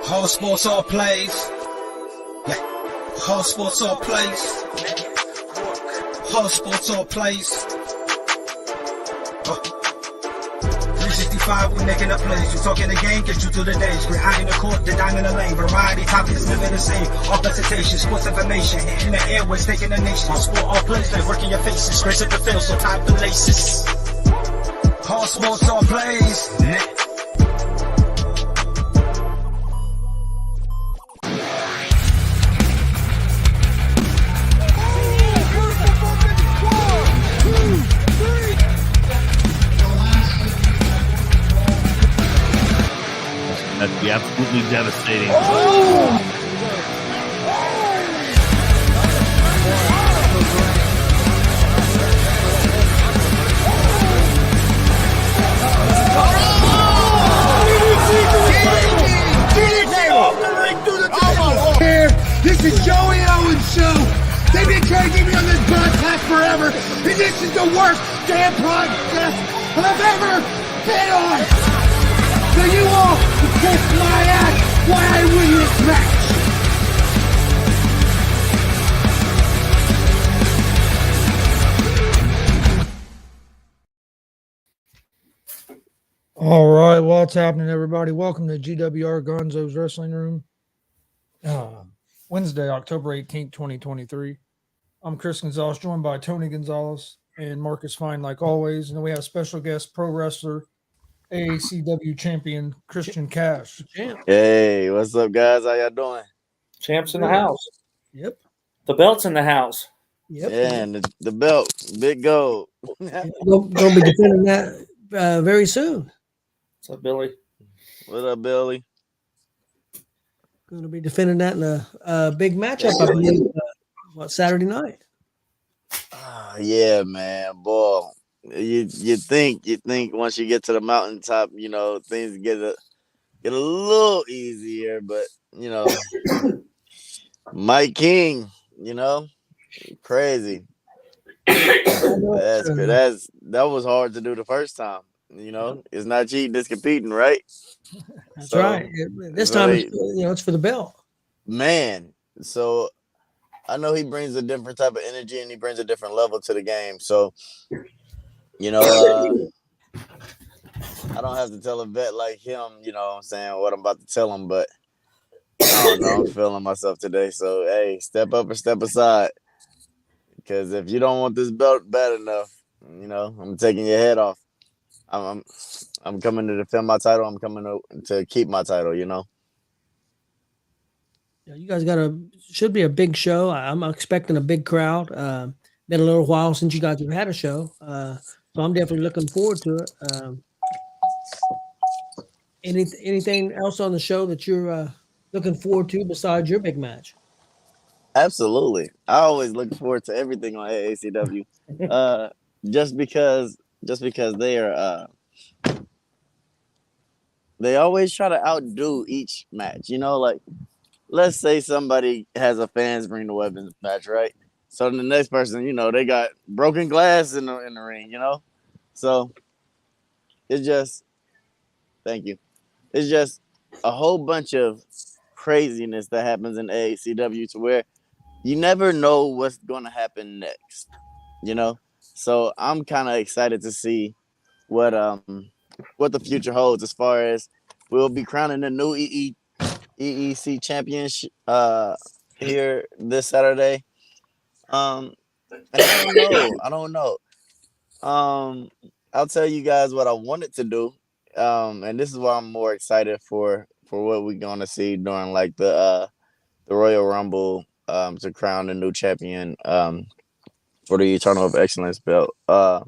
Whole sports all plays. Yeah. Whole sports all plays. Whole sports all plays. 365, we making up plays. You talking the game, get you to the days. We're high in the court, the dime in the lane. Variety topics, living the same. All presentation, sports information. Hitting the airways, taking the nation. All sport, all plays, they working your faces. Grace at the field, so tie the laces. Whole sports all plays. That'd be absolutely devastating. This is Joey Owens' show. They've been trying to get me on this broadcast forever, and this is the worst damn broadcast I've ever been on. So you all can kiss my ass while I win this match. All right, what's happening, everybody? Welcome to G.W.R. Gonzo's Wrestling Room. Wednesday, October 18th, 2023. I'm Chris Gonzalez, joined by Tony Gonzalez and Marcus Fine, like always. And then we have special guest pro wrestler, AACW champion Christian Kash. Hey, what's up, guys? How y'all doing? Champs in the house. Yep. The belt's in the house. Yep. Yeah, and the belt, big gold. Gonna be defending that very soon. What's up, Billy? What up, Billy? Going to be defending that in a big matchup, I believe, Saturday night. Yeah, man, boy. You think once you get to the mountaintop, you know, things get a little easier, but you know, Mike King, you know, crazy. That was hard to do the first time. You know, it's not cheating, it's competing, right? That's right. This time, it's for the belt. Man, so I know he brings a different type of energy and he brings a different level to the game. So, you know, I don't have to tell a vet like him, you know what I'm saying, what I'm about to tell him, but I don't know, I'm feeling myself today. So, hey, step up or step aside. Because if you don't want this belt bad enough, you know, I'm taking your head off. I'm coming to defend my title. I'm coming to keep my title, you know. Yeah, you guys should be a big show. I'm expecting a big crowd. Been a little while since you guys have had a show, so I'm definitely looking forward to it. Anything else on the show that you're looking forward to besides your big match? Absolutely. I always look forward to everything on AACW. Just because they always try to outdo each match, you know, like let's say somebody has a fans bring the weapons match, right? So the next person, you know, they got broken glass in the ring, you know? So it's just it's just a whole bunch of craziness that happens in AACW to where you never know what's going to happen next, you know? So I'm kind of excited to see what the future holds as far as we'll be crowning a new EEC championship here this Saturday. And I don't know. I'll tell you guys what I wanted to do. And this is why I'm more excited for what we're gonna see during like the Royal Rumble to crown the new champion for the Eternal of Excellence belt. I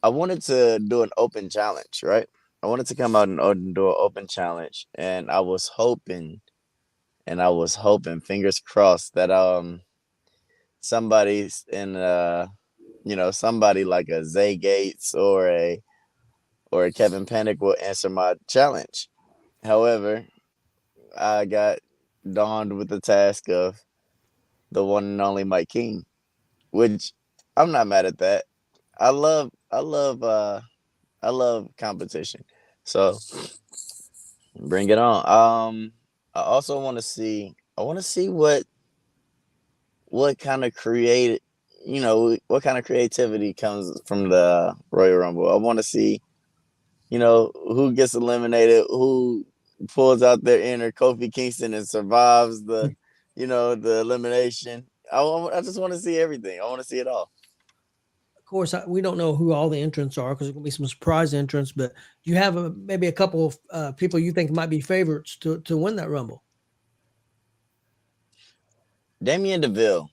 wanted to do an open challenge, right? I wanted to come out and do an open challenge, and I was hoping, fingers crossed, that somebody's in somebody like a Zay Gates or a Kevin Panic will answer my challenge. However, I got donned with the task of the one and only Mike King, which I'm not mad at that. I love competition. So bring it on. I also want to see what kind of what kind of creativity comes from the Royal Rumble. I want to see, who gets eliminated, who pulls out their inner Kofi Kingston and survives the elimination. I just want to see everything. I want to see it all. Of course, we don't know who all the entrants are because there's going to be some surprise entrants. But do you have maybe a couple of people you think might be favorites to win that Rumble? Damian Deville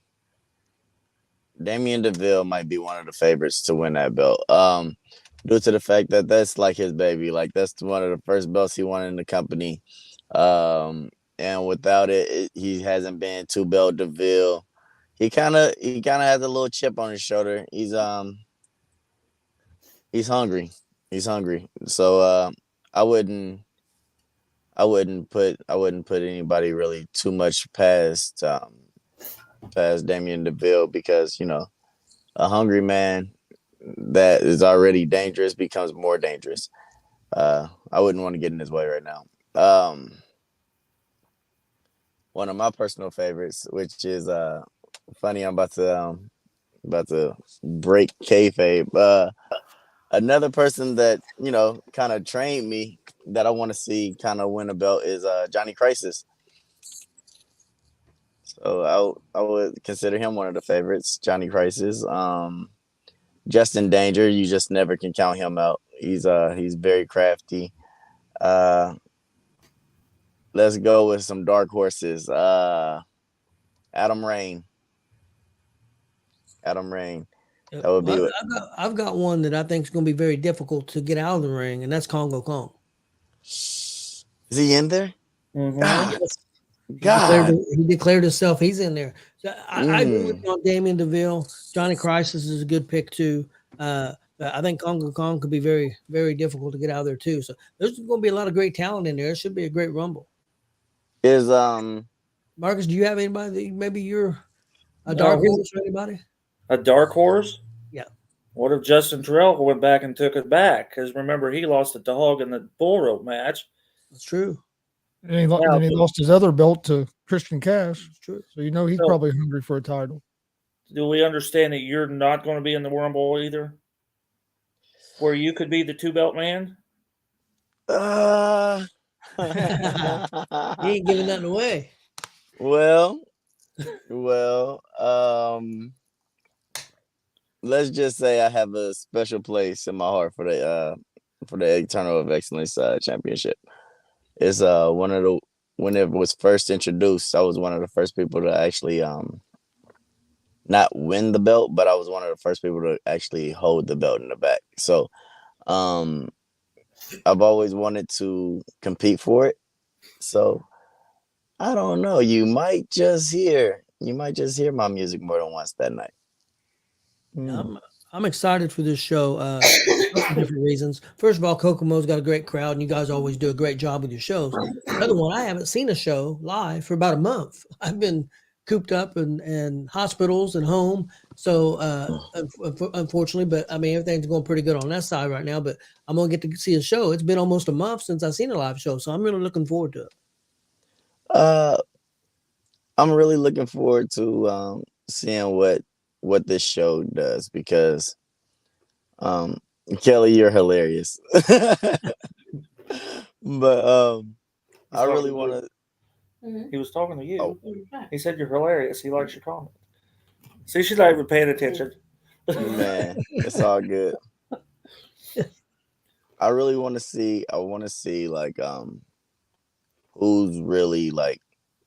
might be one of the favorites to win that belt. Due to the fact that that's like his baby, like that's one of the first belts he won in the company. And without it, he hasn't been 2-belt Deville. He kind of has a little chip on his shoulder. He's hungry. So I wouldn't put anybody really too much past Damian Deville, because a hungry man that is already dangerous becomes more dangerous. I wouldn't want to get in his way right now. One of my personal favorites, which is funny, I'm about to break kayfabe. Another person that kind of trained me that I want to see kind of win a belt is Johnny Crisis. So I would consider him one of the favorites, Johnny Crisis. Justin Danger, you just never can count him out. He's very crafty. Let's go with some dark horses. Adam Rain. That would be it. I've got one that I think is going to be very difficult to get out of the ring, and that's Congo Kong. Is he in there? Mm-hmm. God. He declared himself. He's in there. So I agree with you on Damian Deville. Johnny Crisis is a good pick too. I think Congo Kong could be very, very difficult to get out of there too. So there's going to be a lot of great talent in there. It should be a great Rumble. Is Marcus, do you have anybody that maybe you're a dark horse or anybody? A dark horse? Yeah. What if Justin Terrell went back and took it back? Because remember, he lost the dog in the bull rope match. That's true. And he lost his other belt to Christian Cash. That's true. So he's probably hungry for a title. Do we understand that you're not going to be in the Rumble either? Where you could be the 2-belt man? He ain't giving nothing away. Well, let's just say I have a special place in my heart for the Eternal of Excellence championship. It's when it was first introduced, I was one of the first people to actually not win the belt, but I was one of the first people to actually hold the belt in the back. So I've always wanted to compete for it. So I don't know. You might just hear my music more than once that night. I'm excited for this show for different reasons. First of all, Kokomo's got a great crowd, and you guys always do a great job with your shows. Another one, I haven't seen a show live for about a month. I've been cooped up in hospitals and home. So unfortunately, but I mean, everything's going pretty good on that side right now, but I'm going to get to see a show. It's been almost a month since I've seen a live show. So I'm really looking forward to it. I'm really looking forward to seeing what this show does, because Kelly, you're hilarious. But I really want to. He was talking to you. Oh. He said you're hilarious. He likes your comment. See, she's not even paying attention. Man, it's all good. I really want to see. I want to see like who's really like,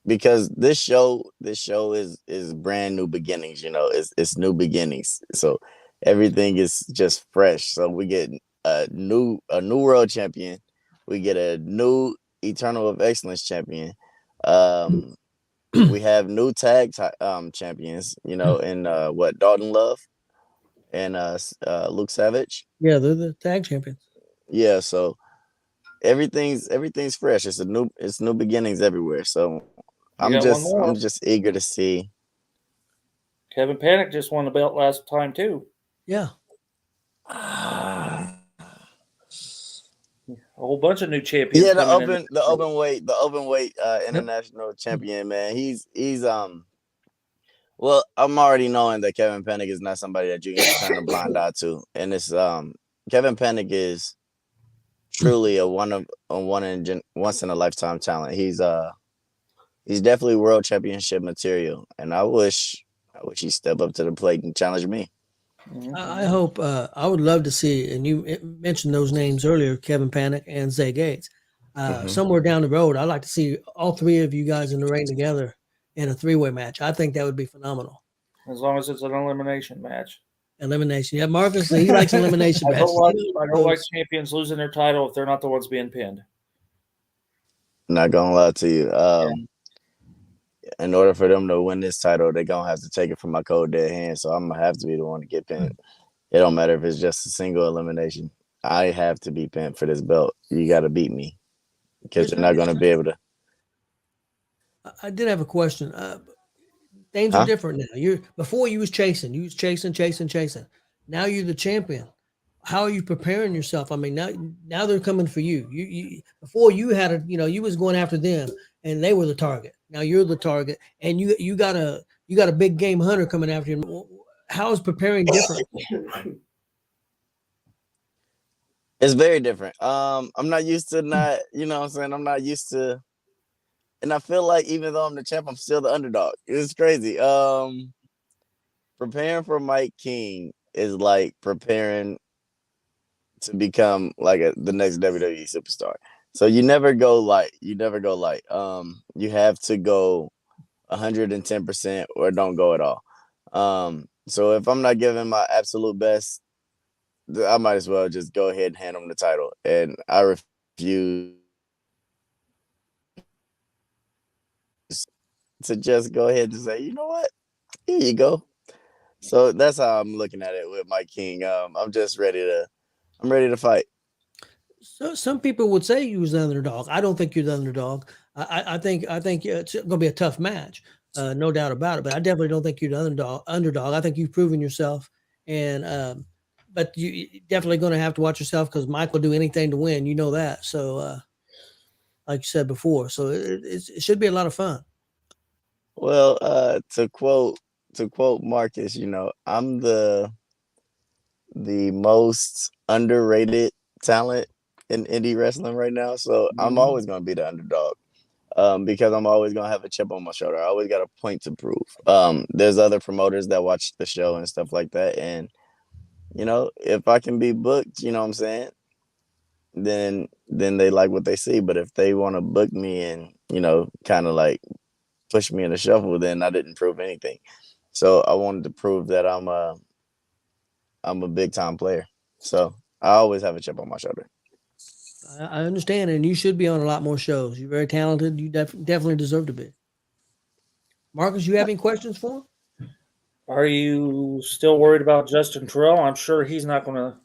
because this show is brand new beginnings. You know, it's new beginnings. So everything is just fresh. So we get a new world champion. We get a new Eternal of Excellence champion. We have new tag champions. You know, in Dalton Love and Luke Savage. Yeah, they're the tag champions. Yeah, so everything's fresh. It's new beginnings everywhere. So I'm just eager to see. Kevin Panic just won the belt last time too. Yeah. A whole bunch of new champions. Yeah, the open weight international champion, man. He's well, I'm already knowing that Kevin Panic is not somebody that you can turn a blind eye to. And it's Kevin Panic is truly a once in a lifetime talent. He's definitely world championship material, and I wish he'd step up to the plate and challenge me. I hope. I would love to see, and you mentioned those names earlier, Kevin Panic and Zay Gates. Somewhere down the road, I'd like to see all three of you guys in the ring together in a three-way match. I think that would be phenomenal. As long as it's an elimination match. Elimination. Yeah, Marcus, he likes elimination matches. I don't like champions losing their title if they're not the ones being pinned. Not gonna lie to you. In order for them to win this title, they're gonna have to take it from my cold dead hand. So I'm gonna have to be the one to get pinned. It don't matter if it's just a single elimination. I have to be pinned for this belt. You got to beat me because you're not gonna be able to. I did have a question. Things are different now. Before you was chasing. Now you're the champion. How are you preparing yourself? I mean, now they're coming for you. You before you had you was going after them and they were the target. Now you're the target, and you got a big game hunter coming after you. How is preparing different? It's very different. I'm not used to not, you know what I'm saying? I'm not used to. And I feel like even though I'm the champ, I'm still the underdog. It's crazy. Preparing for Mike King is like preparing to become like the next WWE superstar. So you never go light. You have to go 110% or don't go at all. So if I'm not giving my absolute best, I might as well just go ahead and hand him the title. And I refuse to just go ahead and say, you know what? Here you go. So that's how I'm looking at it with Mike King. I'm just ready to fight. So some people would say you was the underdog. I don't think you're the underdog. I think it's going to be a tough match, no doubt about it. But I definitely don't think you're the underdog. I think you've proven yourself, and but you definitely going to have to watch yourself because Mike will do anything to win. You know that. So, like you said before, so it should be a lot of fun. Well, to quote Marcus, I'm the most underrated talent in indie wrestling right now. So I'm always going to be the underdog because I'm always going to have a chip on my shoulder. I always got a point to prove. There's other promoters that watch the show and stuff like that. And, if I can be booked, you know what I'm saying? Then they like what they see. But if they want to book me and, kind of like push me in the shuffle, then I didn't prove anything. So I wanted to prove that I'm a big time player. So I always have a chip on my shoulder. I understand, and you should be on a lot more shows. You're very talented. You definitely deserve to be. Marcus, you have any questions for him? Are you still worried about Justin Terrell? I'm sure he's not going to.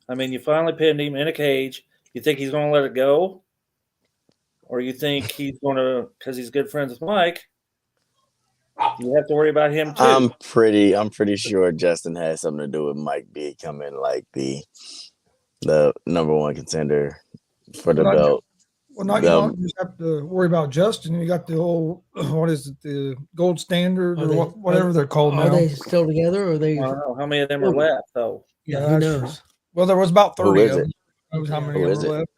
I mean, you finally pinned him in a cage. You think he's going to let it go? Or you think he's going to, because he's good friends with Mike, you have to worry about him too? I'm pretty sure Justin has something to do with Mike becoming like the number one contender for the belt. Well, not you don't just have to worry about Justin. You got the whole, what is it, the gold standard or whatever they're called now. Are they still together? Or are they? I don't know how many of them are left though. Yeah, who knows? Well, there was about 30 of them. Who is it? How many were left?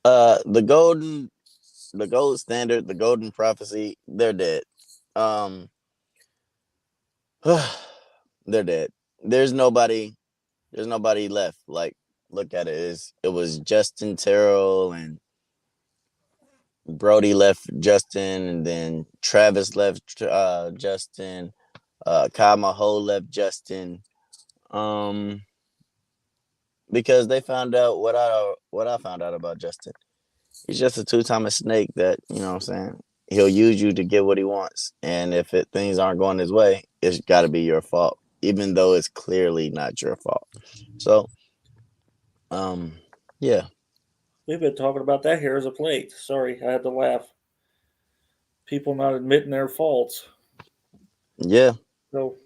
The gold standard, the golden prophecy, they're dead. Um, they're dead. There's nobody. There's nobody left. Like, look at it. It was Justin Terrell and Brody left Justin, and then Travis left Justin. Kyle Maho left Justin. Because they found out what I found out about Justin. He's just a two-timed snake that, you know what I'm saying, he'll use you to get what he wants. And if things aren't going his way, it's got to be your fault, even though it's clearly not your fault. So, yeah. We've been talking about that here as of late. Sorry, I had to laugh. People not admitting their faults. Yeah. So,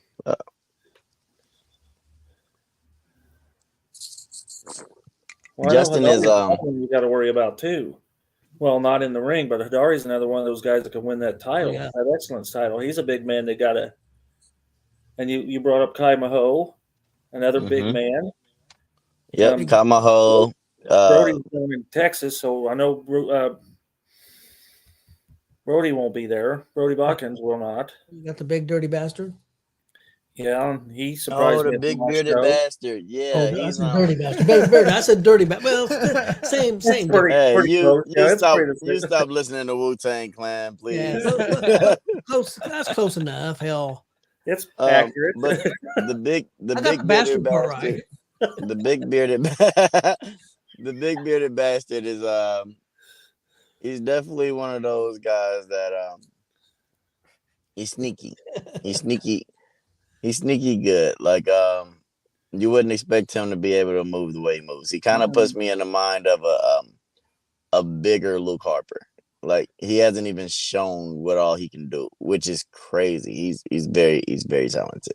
Justin is one you got to worry about too. Well, not in the ring, but Hidari's another one of those guys that can win that title, that excellence title. He's a big man. They got to. And you brought up Kai Maho, another big man. Yep, Kai Maho. Brody's going in Texas, so I know Brody won't be there. Brody Botkins will not. You got the big dirty bastard. Yeah, he surprised me. The big bearded bastard. Yeah, he's a dirty bastard. I said dirty bastard. Well, same. Hey, you stop listening to Wu-Tang Clan, please. Yeah, close. That's close enough. Hell, it's accurate. But the big bearded bastard. Right. The big bearded bastard is he's definitely one of those guys that he's sneaky. He's sneaky good. Like you wouldn't expect him to be able to move the way he moves. He kind of puts me in the mind of a bigger Luke Harper. Like, he hasn't even shown what all he can do, which is crazy. He's very talented.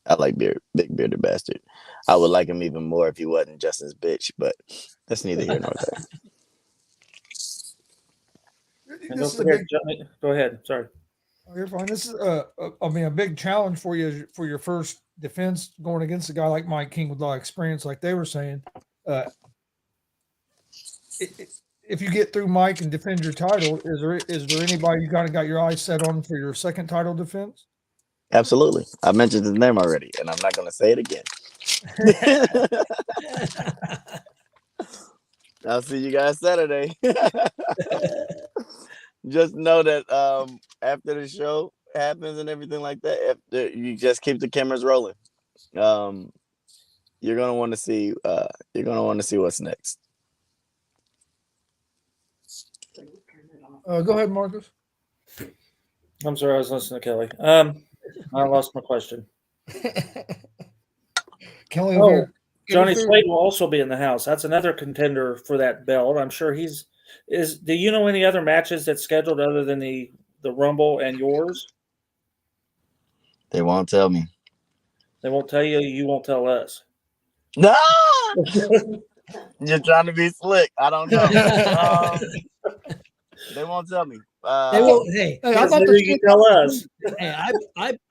I like big bearded bastard. I would like him even more if he wasn't Justin's bitch, but that's neither here nor there. Go ahead. Sorry. You're fine. This is a big challenge for you for your first defense going against a guy like Mike King with a lot of experience, like they were saying. If you get through Mike and defend your title, is there anybody you kind of got your eyes set on for your second title defense? Absolutely. I mentioned his name already, and I'm not going to say it again. I'll see you guys Saturday. Just know that after the show happens and everything like that, you just keep the cameras rolling. You're gonna want to see. You're gonna want to see what's next. Go ahead, Marcus. I'm sorry, I was listening to Kelly. I lost my question. Kelly, Johnny Slade will also be in the house. That's another contender for that belt. I'm sure he's. Do you know any other matches that's scheduled other than the Rumble and yours? They won't tell me. They won't tell you. You won't tell us. No, you're trying to be slick. I don't know. They won't tell me. They won't. Hey, I thought you tell us. Hey,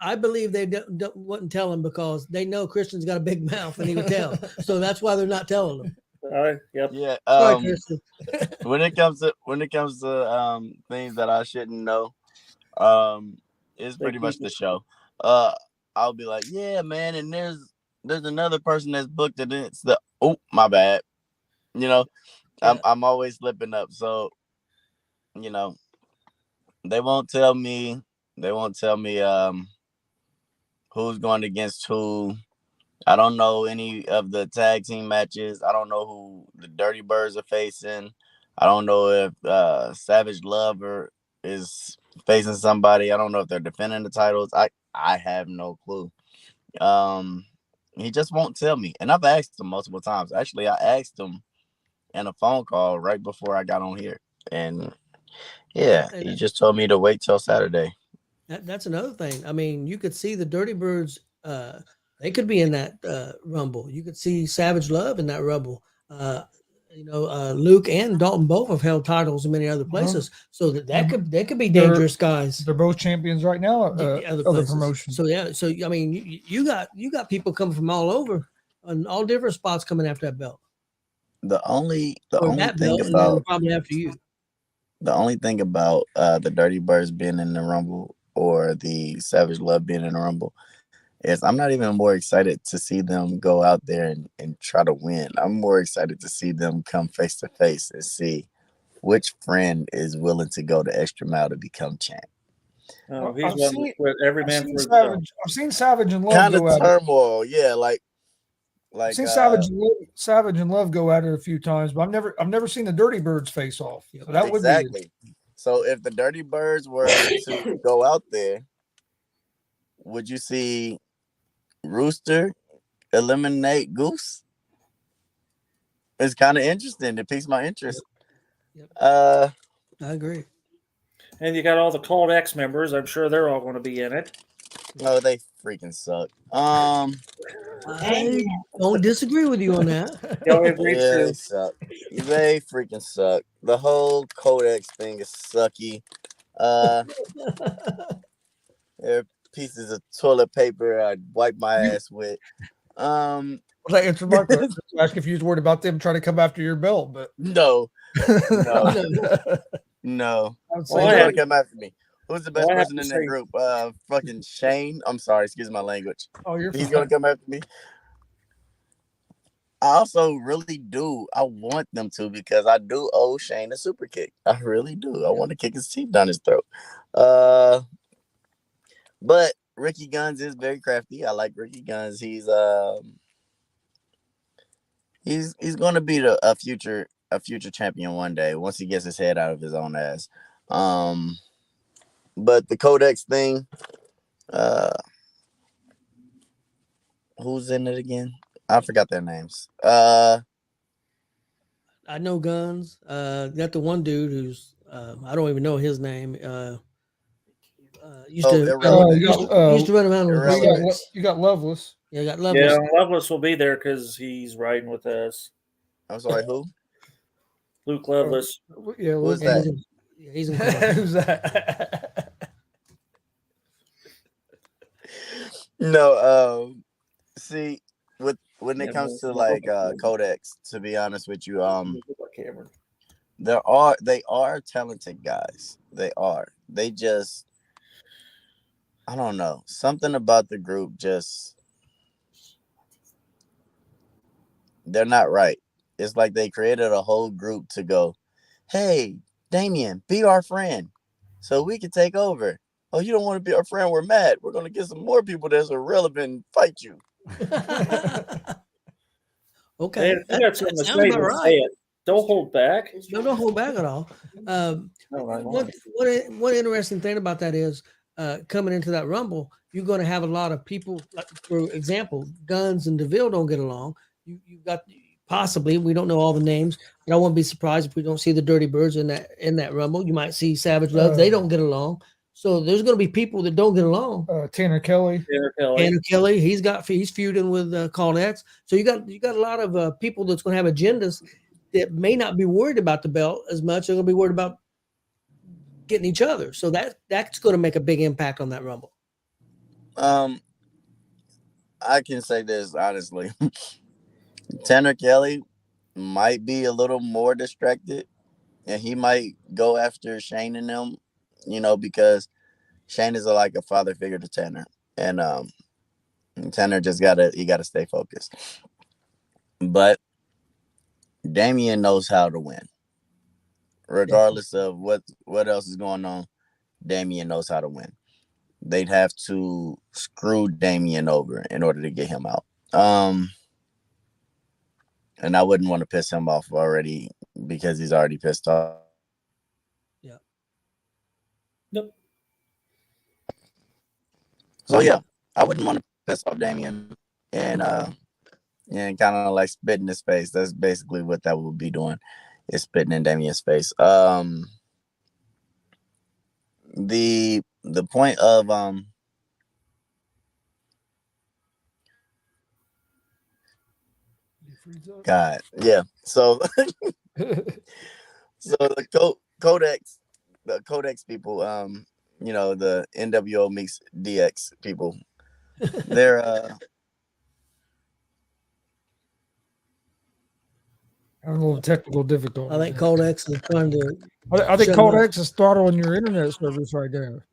I believe they wouldn't tell him because they know Christian's got a big mouth and he would tell. So that's why they're not telling them. Yep. Yeah. Sorry, Christian. when it comes to things that I shouldn't know, it's pretty much the show. I'll be like, yeah, man, and there's another person that's booked, and it's my bad. You know, yeah. I'm always slipping up, so you know, they won't tell me. They won't tell me who's going against who. I don't know any of the tag team matches. I don't know who the Dirty Birds are facing. I don't know if Savage Lover is facing somebody. I don't know if they're defending the titles. I have no clue. He just won't tell me. And I've asked him multiple times. Actually, I asked him in a phone call right before I got on here. And yeah, he just told me to wait till Saturday. That's another thing. I mean, you could see the Dirty Birds. They could be in that Rumble. You could see Savage Love in that Rumble. Luke and Dalton both have held titles in many other places, so they could be dangerous guys. They're both champions right now. Other promotions. So yeah. So I mean, you got people coming from all over, and all different spots coming after that belt. The only Or thing that belt, and then about probably after you. the Dirty Birds being in the Rumble or the Savage Love being in the Rumble is I'm not even more excited to see them go out there and try to win. I'm more excited to see them come face to face and see which friend is willing to go the extra mile to become champ. Oh, he's I've willing to seen, quit every I've man seen for himself. Savage. I've seen Savage and Love Kind of go at it. turmoil, yeah, I've like seen Savage and Love go at it a few times, but I've never seen the Dirty Birds face off. So that would be exactly. So if the Dirty Birds were to go out there, would you see Rooster eliminate Goose? It's kind of interesting. It piques my interest. Yep. Uh, I agree. And you got all the Called X members. I'm sure they're all going to be in it. no, they freaking suck. I don't disagree with you on that. Yeah, I agree Yeah, they too. suck. They freaking suck. The whole Codex thing is sucky. They're pieces of toilet paper I'd wipe my ass with. Well, that answered my question. Ask if you was worried about them trying to come after your belt, but No, no, No. no. I would Who's say Well, I gonna have- come after me? Who's the best Well, I have person to in that say- group? Fucking Shane. I'm sorry, excuse my language. oh, you're He's fine. gonna come after me. I also really do. I want them to because I do owe Shane a super kick. I really do. I want to kick his teeth down his throat. But Ricky Guns is very crafty. I like Ricky Guns. He's going to be a future champion one day once he gets his head out of his own ass. But the Codex thing, who's in it again? I forgot their names. I know Guns. Got the one dude who's I don't even know his name. Used to Irrelevant. used to run around with Irrelevant. sticks. You got Loveless. Yeah, got Lovelace. Yeah, Loveless will be there because he's riding with us. I'm sorry, who? Luke Loveless. Yeah, Who is Yeah, that? he's in commercial. Who's that? No, see, when it Yeah, comes to no, like no. Codex, to be honest with you, Cameron. they are talented guys. They are. They just, I don't know, something about the group just, they're not right. It's like they created a whole group to go, hey, Damien, be our friend so we can take over. Oh, you don't want to be our friend? We're mad. We're going to get some more people that's irrelevant and fight you. Okay, Hey, if you got something to sounds say, about then right. say it. Don't hold back. No, don't hold back at all. No, I won't. One interesting thing about that is coming into that Rumble, you're going to have a lot of people. Like, for example, Guns and DeVille don't get along. You got possibly, we don't know all the names, but I won't be surprised if we don't see the Dirty Birds in that Rumble. You might see Savage Love. They don't get along. So there's going to be people that don't get along. Tanner Kelly. Tanner Kelly. Tanner Kelly, he's feuding with Called X. So you got a lot of people that's going to have agendas that may not be worried about the belt as much. They're going to be worried about getting each other. So that's going to make a big impact on that Rumble. I can say this honestly. Tanner Kelly might be a little more distracted, and he might go after Shane and them, because Shane is like a father figure to Tanner, and Tanner just gotta stay focused. But Damien knows how to win, regardless of what else is going on. Damien knows how to win. They'd have to screw Damien over in order to get him out. And I wouldn't want to piss him off already because he's already pissed off. Yeah. Nope. So yeah, I wouldn't want to piss off Damien and kind of like spit in his face. That's basically what that would be doing, is spitting in Damien's face. The point of God, yeah. So the Codex people, the NWO meets DX people, they're A little technical difficulty. I think Cold X is trying to. I think shut Cold up. X is throttling your internet service right there.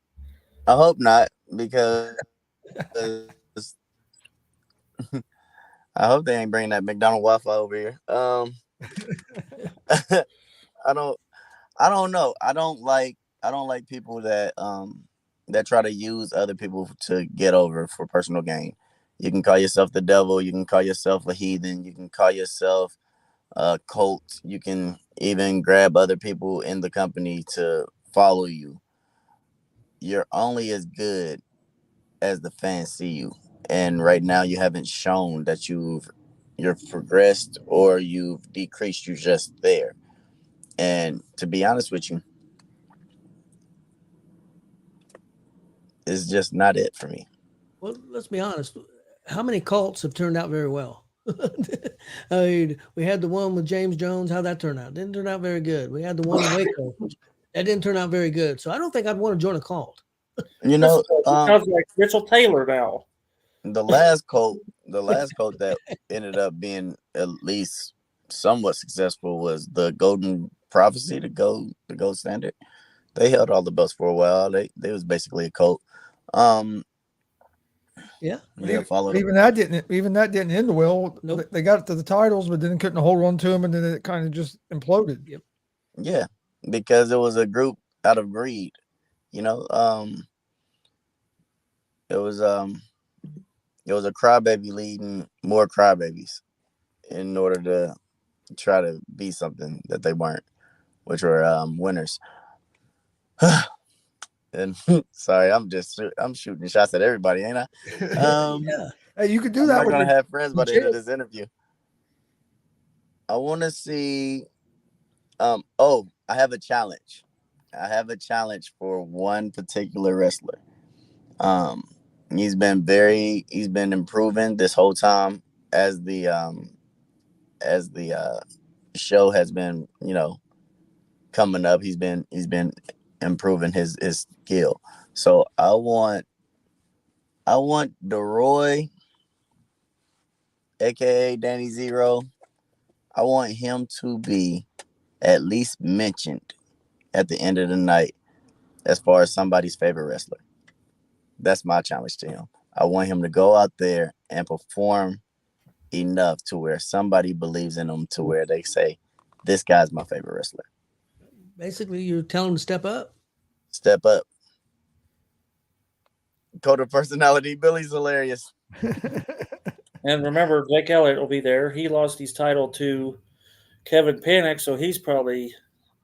I hope not, because I hope they ain't bringing that McDonald Wi-Fi over here. I don't know. I don't like people that try to use other people to get over for personal gain. You can call yourself the devil. You can call yourself a heathen. You can call yourself a cult. You can even grab other people in the company to follow you. You're only as good as the fans see you. And right now you haven't shown that you've progressed or you've decreased. You're just there. And to be honest with you, it's just not it for me. Well, let's be honest. How many cults have turned out very well? I mean, we had the one with James Jones. How'd that turn out? Didn't turn out very good. We had the one in Waco. That didn't turn out very good. So I don't think I'd want to join a cult. You know, sounds like Mitchell Taylor now. the last cult that ended up being at least somewhat successful was the Golden Prophecy, the gold standard. They held all the belts for a while. They was basically a cult. Yeah. Even that didn't end well. Nope. They got to the titles, but then couldn't hold on to them, and then it kind of just imploded. Yep. Yeah, because it was a group out of greed. You know, it was a crybaby leading more crybabies in order to try to be something that they weren't, which were winners. And sorry, I'm shooting shots at everybody, ain't I? Yeah. Hey, you could do that. I'm not gonna have friends by the end of this interview. I want to see. I have a challenge. I have a challenge for one particular wrestler. He's been improving this whole time as the show has been, coming up. He's been improving his skill. So I want DeRoy, aka Danny Zero. I want him to be at least mentioned at the end of the night as far as somebody's favorite wrestler. That's my challenge to him. I want him to go out there and perform enough to where somebody believes in him, to where they say, this guy's my favorite wrestler. Basically, you're telling him to step up. Step up. Code of personality. Billy's hilarious. And remember, Jake Elliott will be there. He lost his title to Kevin Panic, so he's probably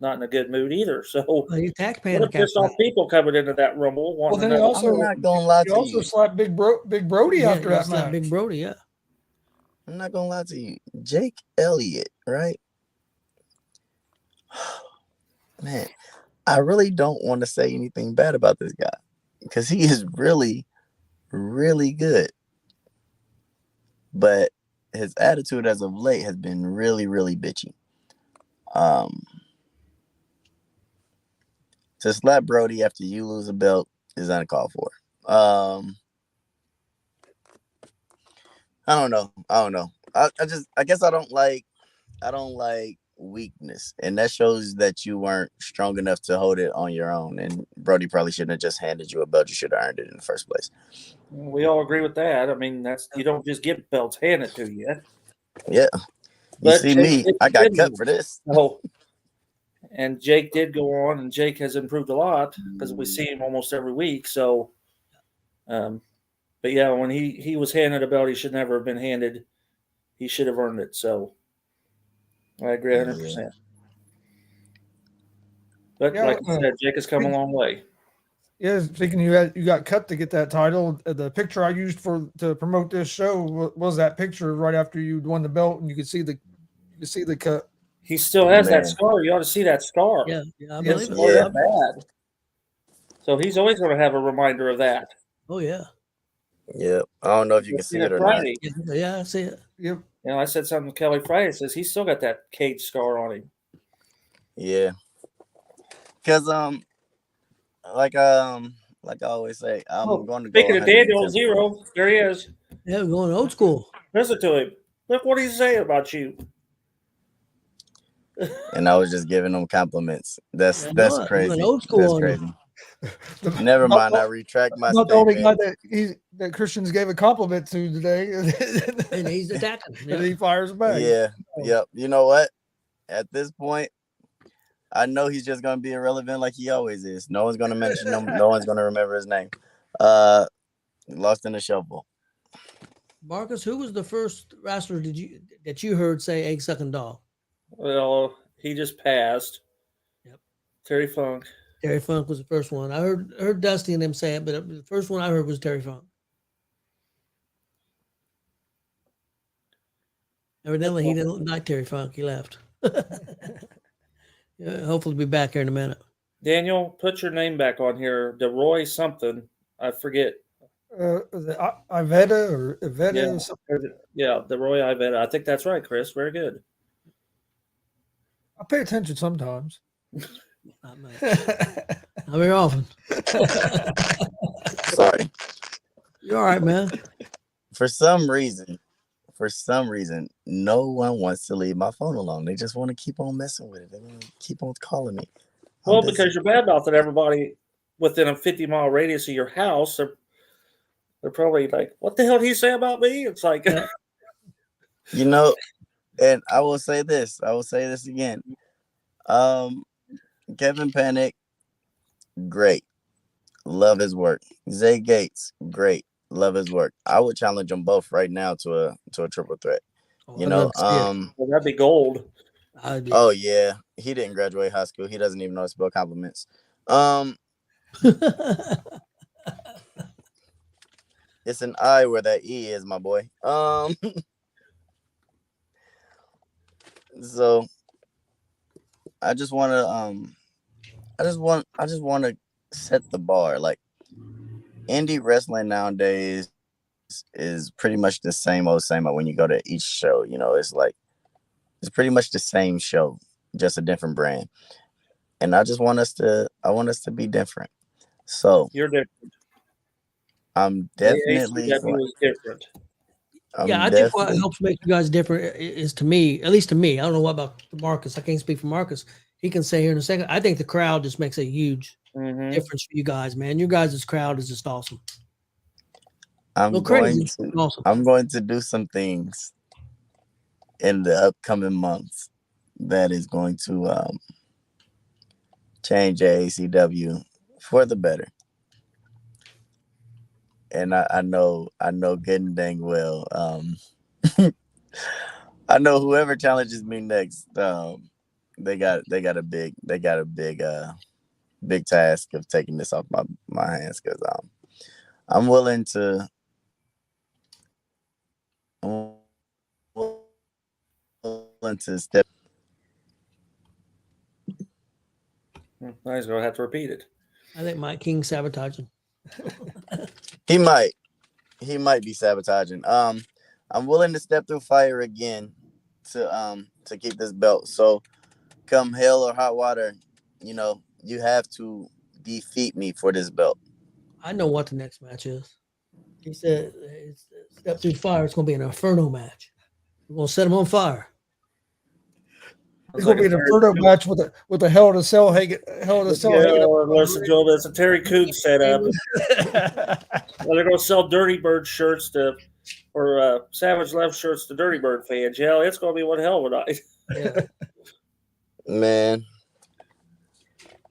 not in a good mood either. So he attacked what a Panic. pissed off people coming into that Rumble. Well, then I'm not gonna lie to you. He also slapped Big Brody after that match. Big Brody, yeah. I'm not gonna lie to you. Jake Elliott, right? Man, I really don't want to say anything bad about this guy because he is really, really good. But his attitude as of late has been really, really bitchy. To slap Brody after you lose a belt is uncalled for. I don't know. I guess I don't like weakness, and that shows that you weren't strong enough to hold it on your own. And Brody probably shouldn't have just handed you a belt. You should have earned it in the first place. We all agree with that. I mean, you don't just get belts handed to you. Yeah. You see me, I got cut for this. Oh. And Jake did go on, and Jake has improved a lot because we see him almost every week. So, but yeah, when he was handed a belt, he should never have been handed. He should have earned it. So, I agree 100%. But like I said, Jake has come a long way. Yeah, speaking, you got cut to get that title. The picture I used to promote this show was that picture right after you won the belt, and you could see the cut. He still has that scar. You ought to see that scar. Yeah, I believe it. Yeah, bad. So he's always going to have a reminder of that. Oh yeah. Yeah, I don't know if you can see it or Friday. not. Yeah, I see it. Yep. I said something to Kelly Friday. Says he's still got that cage scar on him. Yeah. Because like I always say, I'm going to go. Speaking of Daniel Zero, there he is. Yeah, we're going old school. Listen to him. Look what he's saying about you. and I was just giving him compliments. That's I know it. You crazy. went old school That's on crazy. The- Never not- mind. I retract my Not the only guy statement. that Christians gave a compliment to today, And he's attacking. and he fires back. Yeah. Yep. You know what? At this point, I know he's just gonna be irrelevant like he always is. No one's gonna mention him. No one's gonna remember his name. Lost in the shuffle. Marcus, who was the first wrestler that you heard say egg sucking dog? Well, he just passed. Yep. Terry Funk. Terry Funk was the first one. I heard Dusty and them say it, but the first one I heard was Terry Funk. Evidently, he didn't like Terry Funk. He left. Yeah, hopefully, be back here in a minute. Daniel, put your name back on here. DeRoy something. I forget. Iveta or Iveta Yeah. or something. Yeah, DeRoy Iveta. I think that's right, Chris. Very good. I pay attention sometimes. Not much. Not very often. Sorry. You're all right, man. For some reason, no one wants to leave my phone alone. They just want to keep on messing with it. They want to keep on calling me. Well, because you're badmouthing everybody within a 50-mile radius of your house. They're probably like, what the hell did he say about me? It's like, you know, and I will say this again. Kevin Panic, great. Love his work. Zay Gates, great. Love his work. I would challenge them both right now to a triple threat. You know, well, that'd be gold. Oh yeah. He didn't graduate high school. He doesn't even know how to spell compliments. It's an I where that E is, my boy. So I just want to set the bar. Like, indie wrestling nowadays is pretty much the same old when you go to each show. You know, it's pretty much the same show, just a different brand. And I want us to be different. So you're different. I'm definitely AACW is different. I think what helps make you guys different is, to me, at least to me, I don't know what about Marcus. I can't speak for Marcus. He can say here in a second. I think the crowd just makes a huge difference for you guys, man. Your guys' crowd is just awesome. I'm going to do some things in the upcoming months that is going to change AACW for the better. And I know good and dang well. I know whoever challenges me next, they got a big task of taking this off my hands, because I'm willing to step. I was gonna have to repeat it. I think Mike King sabotaging. He might be sabotaging. I'm willing to step through fire again to keep this belt. So come hell or hot water, you know, you have to defeat me for this belt. I know what the next match is. He said, step through fire. It's going to be an Inferno match. We're going to set him on fire. It's going to be an Inferno match with a Hell in a Cell. Listen to him. It's a Terry Coon setup. Well, they're going to sell Dirty Bird shirts or Savage Love shirts to Dirty Bird fans. Yeah, it's going to be one hell of a night. Yeah. Man,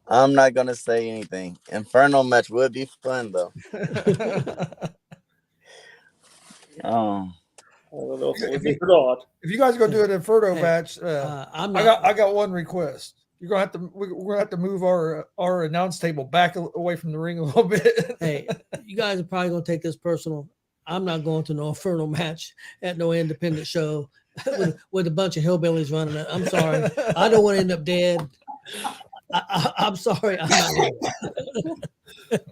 I'm not going to say anything. Inferno match would be fun, though. I don't know if it would be or not. If you guys are gonna do an Inferno match, I got one request. We're gonna have to move our announce table back away from the ring a little bit. Hey, you guys are probably gonna take this personal. I'm not going to no Inferno match at no independent show with a bunch of hillbillies running it. I'm sorry. I don't want to end up dead. I'm sorry. I'm not doing it.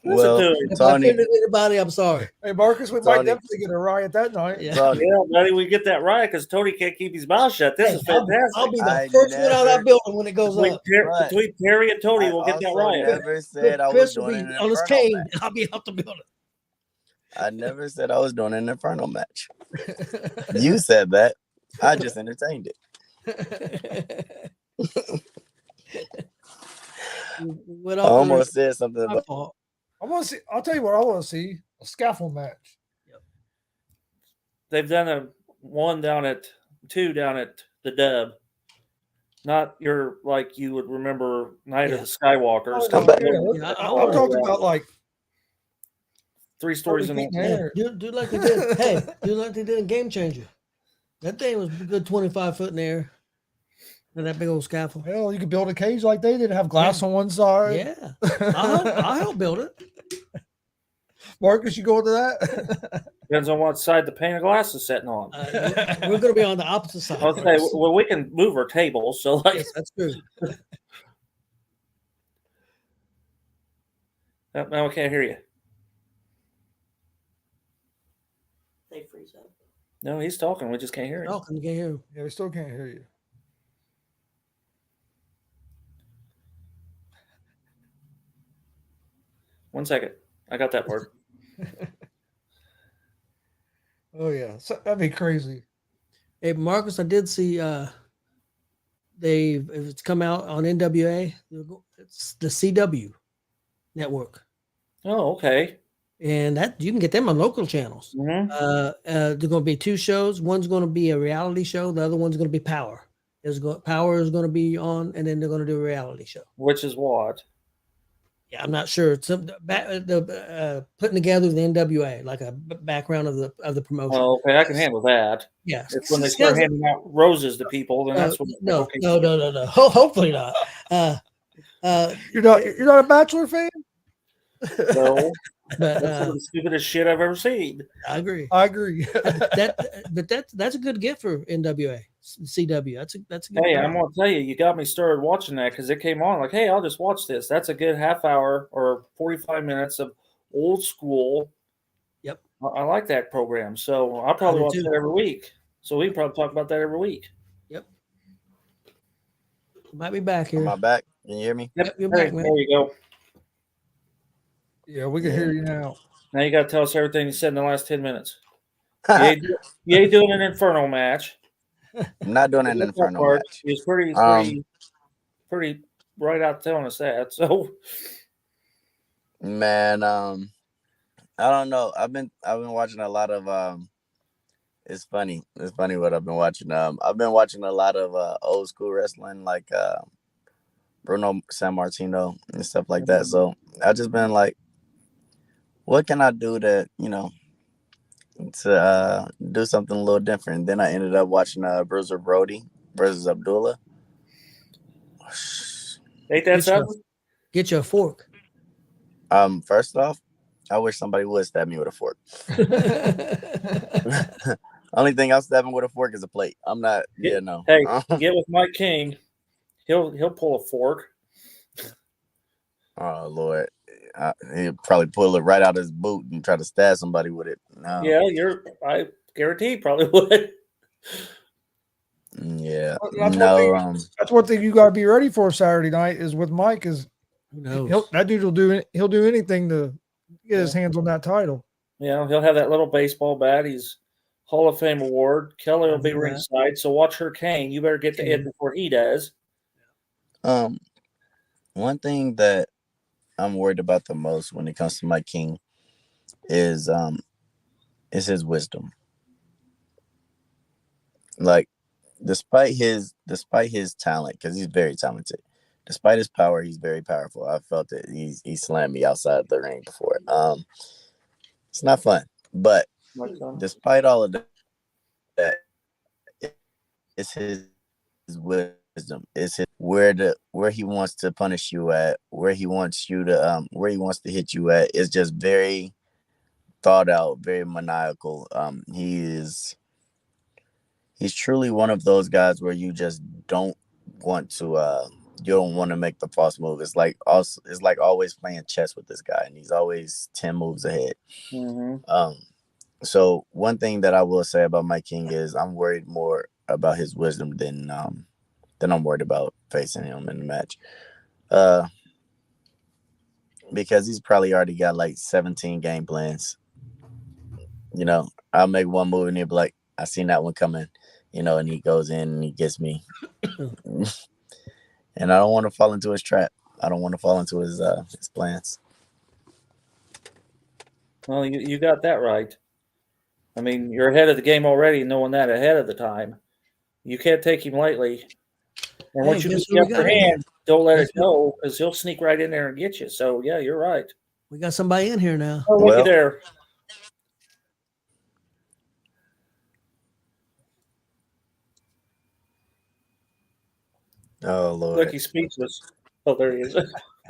Well, if Tony, I offended anybody, I'm sorry. Hey, Marcus, we might definitely get a riot that night. Yeah, buddy, we get that riot because Tony can't keep his mouth shut. This is fantastic. I'll be the first one out of that building when it goes up. Between Terry and Tony, we'll get that riot. Never said I was Chris will doing be an on his Inferno cane. match. I'll be out the building. I never said I was doing an Inferno match. You said that. I just entertained it. What I else? almost said something My about fault. I want to see. I'll tell you what I want to see: a scaffold match. They've done two down at the Dub. Not your like you would remember Night of Yeah. the Skywalkers. Oh, no, Yeah, I'm talking about like 3 stories in 30 feet in the Yeah, air. do like they did. Hey, do like they did in Game Changer. That thing was a good 25 foot in the air. And that big old scaffold. Hell, you could build a cage like they did, have glass on one side. Yeah. I'll help build it. Marcus, you go into that? Depends on what side the pane of glass is sitting on. We're going to be on the opposite side. I'll say, well, we can move our tables. So, like, Yes, that's true. now we can't hear you. They freeze up. No, he's talking. We just can't hear him. Oh, you can't hear him. Yeah, we still can't hear you. One second. I got that word. Oh yeah, so, that'd be crazy. Hey, Marcus, I did see it's come out on NWA. It's the CW network, Oh, okay. and that you can get them on local channels. Mhm. There's going to be 2 shows. One's going to be a reality show. The other one's going to be Power. Power is going to be on, and then they're going to do a reality show. Which is what? Yeah, I'm not sure. It's putting together the NWA, like a background of the promotion. Oh, okay. I can handle that. Yeah, It's when they start handing out roses to people, then that's when. no, okay. no. Hopefully not. You're not a Bachelor fan? No, But that's some of the stupidest shit I've ever seen. I agree. That's a good gift for NWA, CW. That's a good. Hey, gift. I'm gonna tell you, you got me started watching that because it came on. Like, hey, I'll just watch this. That's a good half hour or 45 minutes of old school. Yep, I like that program, so I'll probably watch that every week. So we can probably talk about that every week. Yep. Might be back here. Am I back? Can you hear me? Yep, you're Hey, back, man. there you go. Yeah, we can hear you now. Now you got to tell us everything you said in the last 10 minutes. You ain't doing an Inferno match. I'm not doing an Inferno match. He was pretty right out telling us that. So, man, I don't know. I've been watching a lot of It's funny what I've been watching. I've been watching a lot of old school wrestling, like Bruno Sammartino and stuff like that. So I've just been like, what can I do to do something a little different? Then I ended up watching Bruiser Brody versus Abdullah. ain't that something? Get you a fork. First off, I wish somebody would stab me with a fork. Only thing I'm stabbing with a fork is a plate. I'm not. Yeah, no. Hey, get with Mike King. He'll pull a fork. Oh Lord, he'll probably pull it right out of his boot and try to stab somebody with it. No. Yeah, I guarantee he probably would. Yeah, that's one thing you got to be ready for Saturday night is with Mike. Is that dude will do anything to get his hands on that title. Yeah, he'll have that little baseball bat. He's Hall of Fame award. Kelly will be ringside, so watch her cane. You better get to it before he does. One thing that I'm worried about the most when it comes to Mike King is his wisdom. Like, despite his talent, because he's very talented, despite his power, he's very powerful. I felt that he slammed me outside the ring before. It's not fun, but despite all of that, it's his wisdom. It's his where he wants to punish you at, where he wants to hit you at. It's just very thought out, very maniacal. He's truly one of those guys where you just don't want to make the false move. It's like always playing chess with this guy, and he's always 10 moves ahead. Mm-hmm. So one thing that I will say about Mike King is I'm worried more about his wisdom than I'm worried about facing him in the match. Because he's probably already got like 17 game plans. You know, I'll make one move and he'll be like, I seen that one coming. and he goes in and he gets me. And I don't want to fall into his trap. I don't want to fall into his plans. Well, you got that right. I mean, you're ahead of the game already, knowing that ahead of the time. You can't take him lightly. And Hey, once you guess get who up we your got in here? hand, don't let Guess it go because he'll sneak right in there and get you. So, yeah, you're right. We got somebody in here now. Oh, looky Well- there. Oh Lord. Look, he's speechless. Oh, there he is.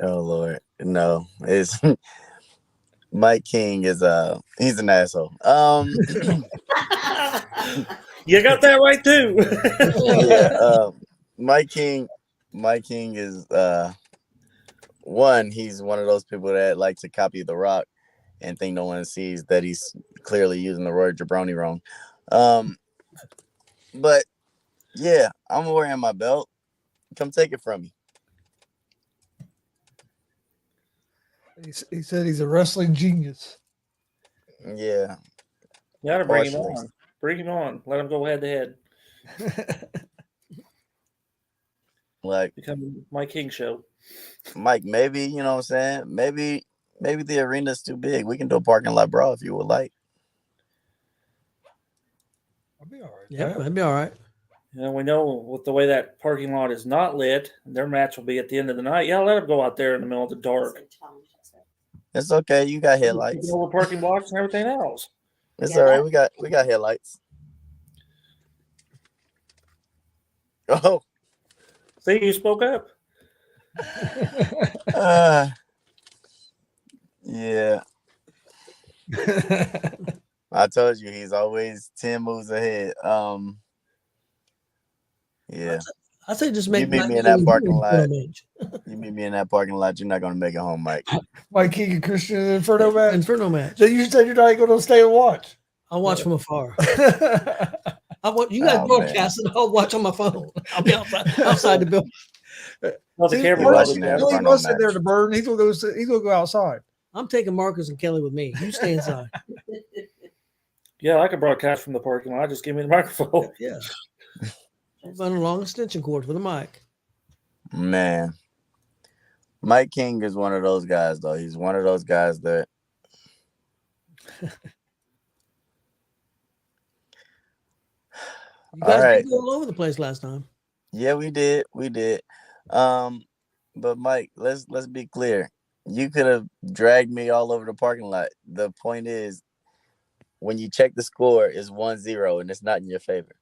Oh Lord. No, it's Mike King is he's an asshole. You got that right, too. Yeah, Mike King is he's one of those people that like to copy The Rock and think no one sees that he's clearly using the word jabroni wrong. But yeah, I'm wearing my belt. Come take it from me. He said he's a wrestling genius. Yeah. You got to bring him Partially. on. Bring him on. Let him go head to head. Like Become my King show. Mike, maybe, you know what I'm saying? Maybe the arena's too big. We can do a parking lot brawl if you would like. I'll be all right. Yeah, that'd be all right. You know, we know with the way that parking lot is not lit, their match will be at the end of the night. Yeah, let them go out there in the middle of the dark. It's okay. You got headlights. Taking over parking blocks and everything else. It's all right. We got headlights. Oh, See, you spoke up. yeah. I told you he's always 10 moves ahead. Yeah. I say just make You meet me in that parking lot. You meet me in that parking lot. You're not gonna make it home, Mike. Mike King and Christian in Inferno match. Inferno match. So you said you're not going to stay and watch. I'll watch from afar. He You guys Oh, broadcast and I'll watch on my phone. I'll be outside the building. Well, the camera You're will watching be that. down. ain't gonna sit there to burn. He's gonna go outside. I'm taking Marcus and Kelly with me. You stay inside. Yeah, I can broadcast from the parking lot. Just give me the microphone. Yeah. I'll run a long extension cord for the mic. Man. Mike King is one of those guys, though. He's one of those guys that You guys All right. did go all over the place last time. Yeah, we did. But Mike, let's be clear. You could have dragged me all over the parking lot. The point is, when you check the score, it's 1-0 and it's not in your favor.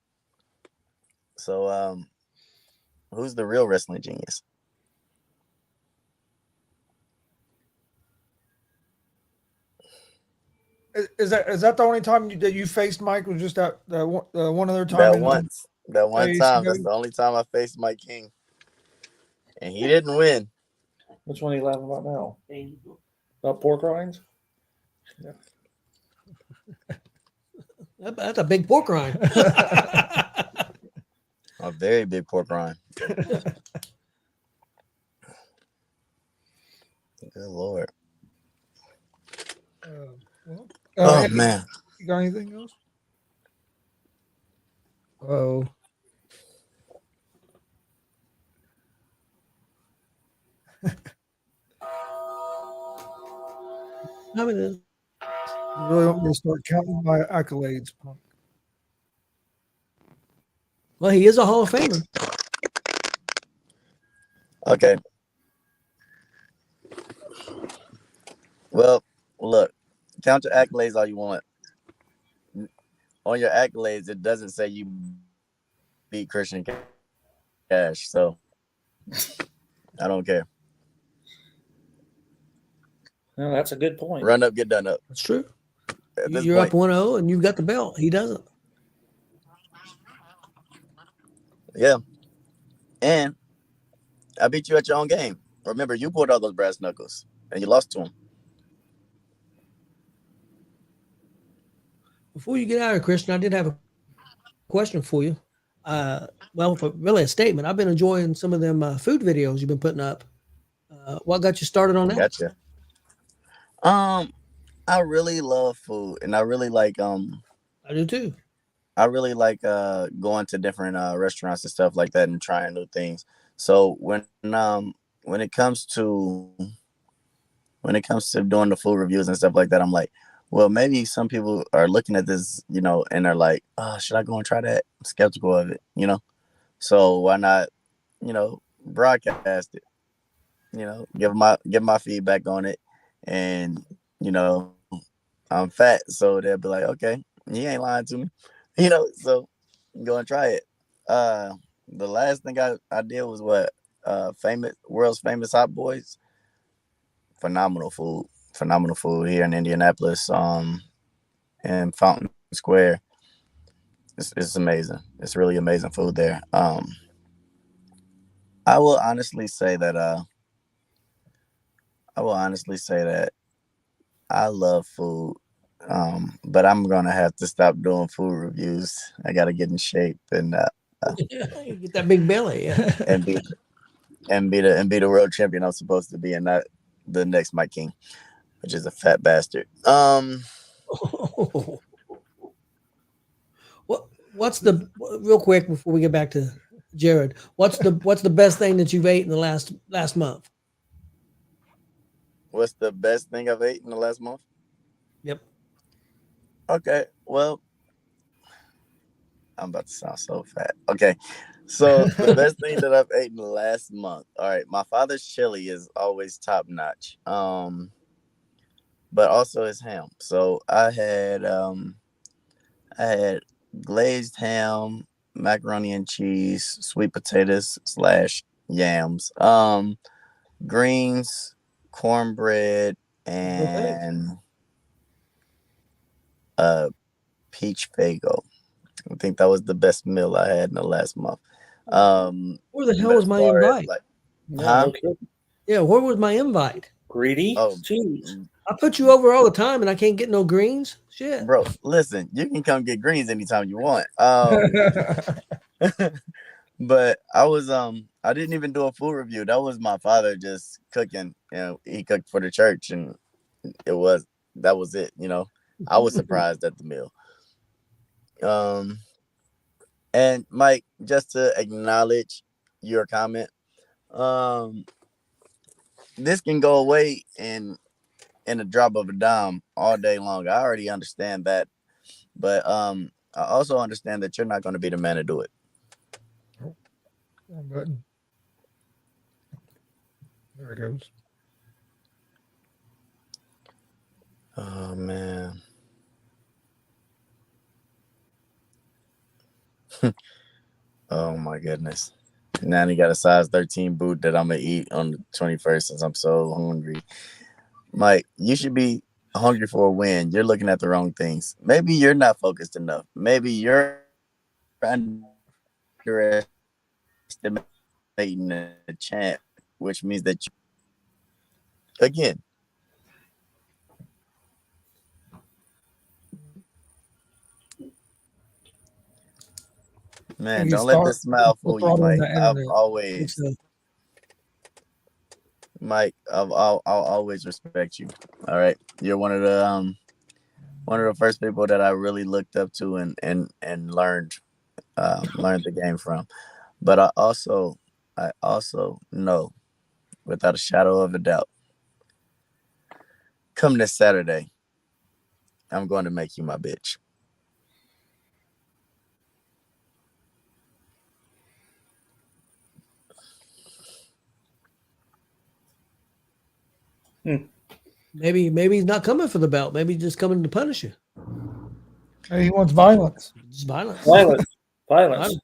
So, who's the real wrestling genius? Is that the only time that you faced Mike? Was just that one other time? That one time. That's AACW? the only time I faced Mike King, and he didn't win. Which one are you laughing about now? About pork rinds? That's a big pork rind. A very big pork rind. Good Lord. Oh Man. You got anything else? Oh. I mean, You really want me to start counting my accolades, punk? well, he is a Hall of Famer. Okay. Well, look, count your accolades all you want. On your accolades, it doesn't say you beat Christian Kash, so I don't care. Well, that's a good point. Run up, get done up. That's true. At this You're point, up 1-0 and you've got the belt. He doesn't. yeah. And I beat you at your own game. Remember, you pulled out those brass knuckles and you lost to him. Before you get out of here, Christian, I did have a question for you. Really a statement. I've been enjoying some of them food videos you've been putting up. What got you started on that? Gotcha. I really love food, and I really like I do too. I really like going to different restaurants and stuff like that and trying new things. So when it comes to doing the food reviews and stuff like that, I'm like, well, maybe some people are looking at this, and they're like, oh, should I go and try that? I'm skeptical of it. So why not, broadcast it? Give my feedback on it, and you know, I'm fat, so they'll be like, okay, he ain't lying to me, So go and try it. Uh, the last thing I did was what famous world's famous hot boys. Phenomenal food here in Indianapolis. In Fountain Square, it's amazing. It's really amazing food there. I will honestly say that. I will honestly say that I love food. But I'm gonna have to stop doing food reviews. I gotta get in shape You get that big belly. Yeah. and be and be the world champion I'm supposed to be, and not the next Mike King, which is a fat bastard. What's the real quick before we get back to Jared? What's the best thing that you've ate in the last month? What's the best thing I've ate in the last month? Yep. Okay, well, I'm about to sound so fat. Okay, so the best thing that I've ate in the last month. All right, my father's chili is always top notch. But also his ham. So I had glazed ham, macaroni and cheese, sweet potatoes / yams, greens, cornbread, Okay. and uh peach fago. I think that was the best meal I had in the last month. Where the hell But was as my far as invite? like, Yeah, huh? no kidding. Yeah, where was my invite? Greedy. Oh, Jeez. I put you over all the time and I can't get no greens. Shit. bro, listen, you can come get greens anytime you want. But I didn't even do a food review. That was my father just cooking. He cooked for the church, and it was that was it. I was surprised at the meal. Um, and Mike, just to acknowledge your comment, um, this can go away in a drop of a dime all day long. I already understand that, but I also understand that you're not going to be the man to do it. Wrong button. There it goes. Oh man. Oh my goodness. Now he got a size 13 boot that I'm gonna eat on the 21st since I'm so hungry. Mike, you should be hungry for a win. You're looking at the wrong things. Maybe you're not focused enough. Maybe you're underestimating the champ, which means that again, I think man, he's don't let this smile fool you, throttling Mike. the internet. I'll always respect you. All right, you're one of the first people that I really looked up to and learned the game from. But I also know without a shadow of a doubt, come this Saturday, I'm going to make you my bitch. Maybe he's not coming for the belt. Maybe he's just coming to punish you. Hey, he wants violence. Just violence. Violence.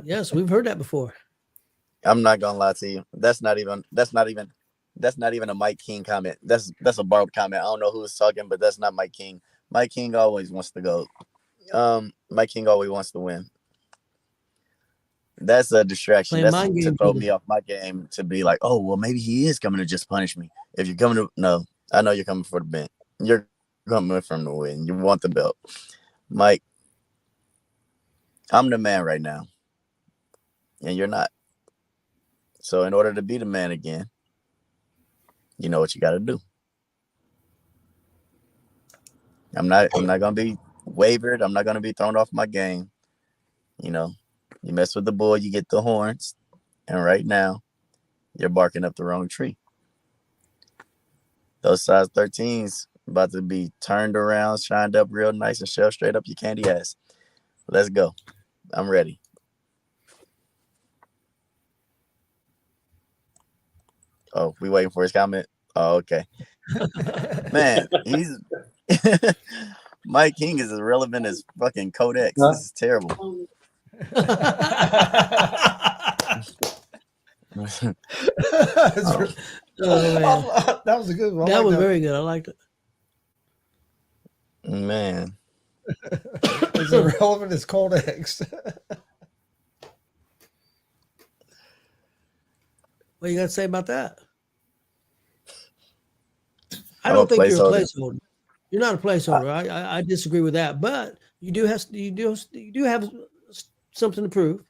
Yes, we've heard that before. I'm not gonna lie to you. That's not even a Mike King comment. That's a Barb comment. I don't know who was talking, but that's not Mike King. Mike King always wants to go. Mike King always wants to win. That's a distraction. Playing That's mind to games throw with me him. off my game, to be like, oh well, maybe he is coming to just punish me. If you're coming to no, I know you're coming for the bent. You're coming from the win. You want the belt, Mike. I'm the man right now, and you're not. So in order to be the man again, you know what you got to do. I'm not gonna be wavered. I'm not gonna be thrown off my game. You know, you mess with the bull, you get the horns. And right now, you're barking up the wrong tree. Those size 13s about to be turned around, shined up real nice, and shoved straight up your candy ass. Let's go. I'm ready. Oh, we waiting for his comment? Oh, okay. Man, he's Mike King is as relevant as fucking Codex. Huh? This is terrible. Oh, man. That was a good one. I That like was very good. I liked it. Man. As irrelevant as cold eggs. What you got to say about that? I I'm don't a think you're a placeholder. placeholder. You're not a placeholder. I disagree with that. But you do have something to prove.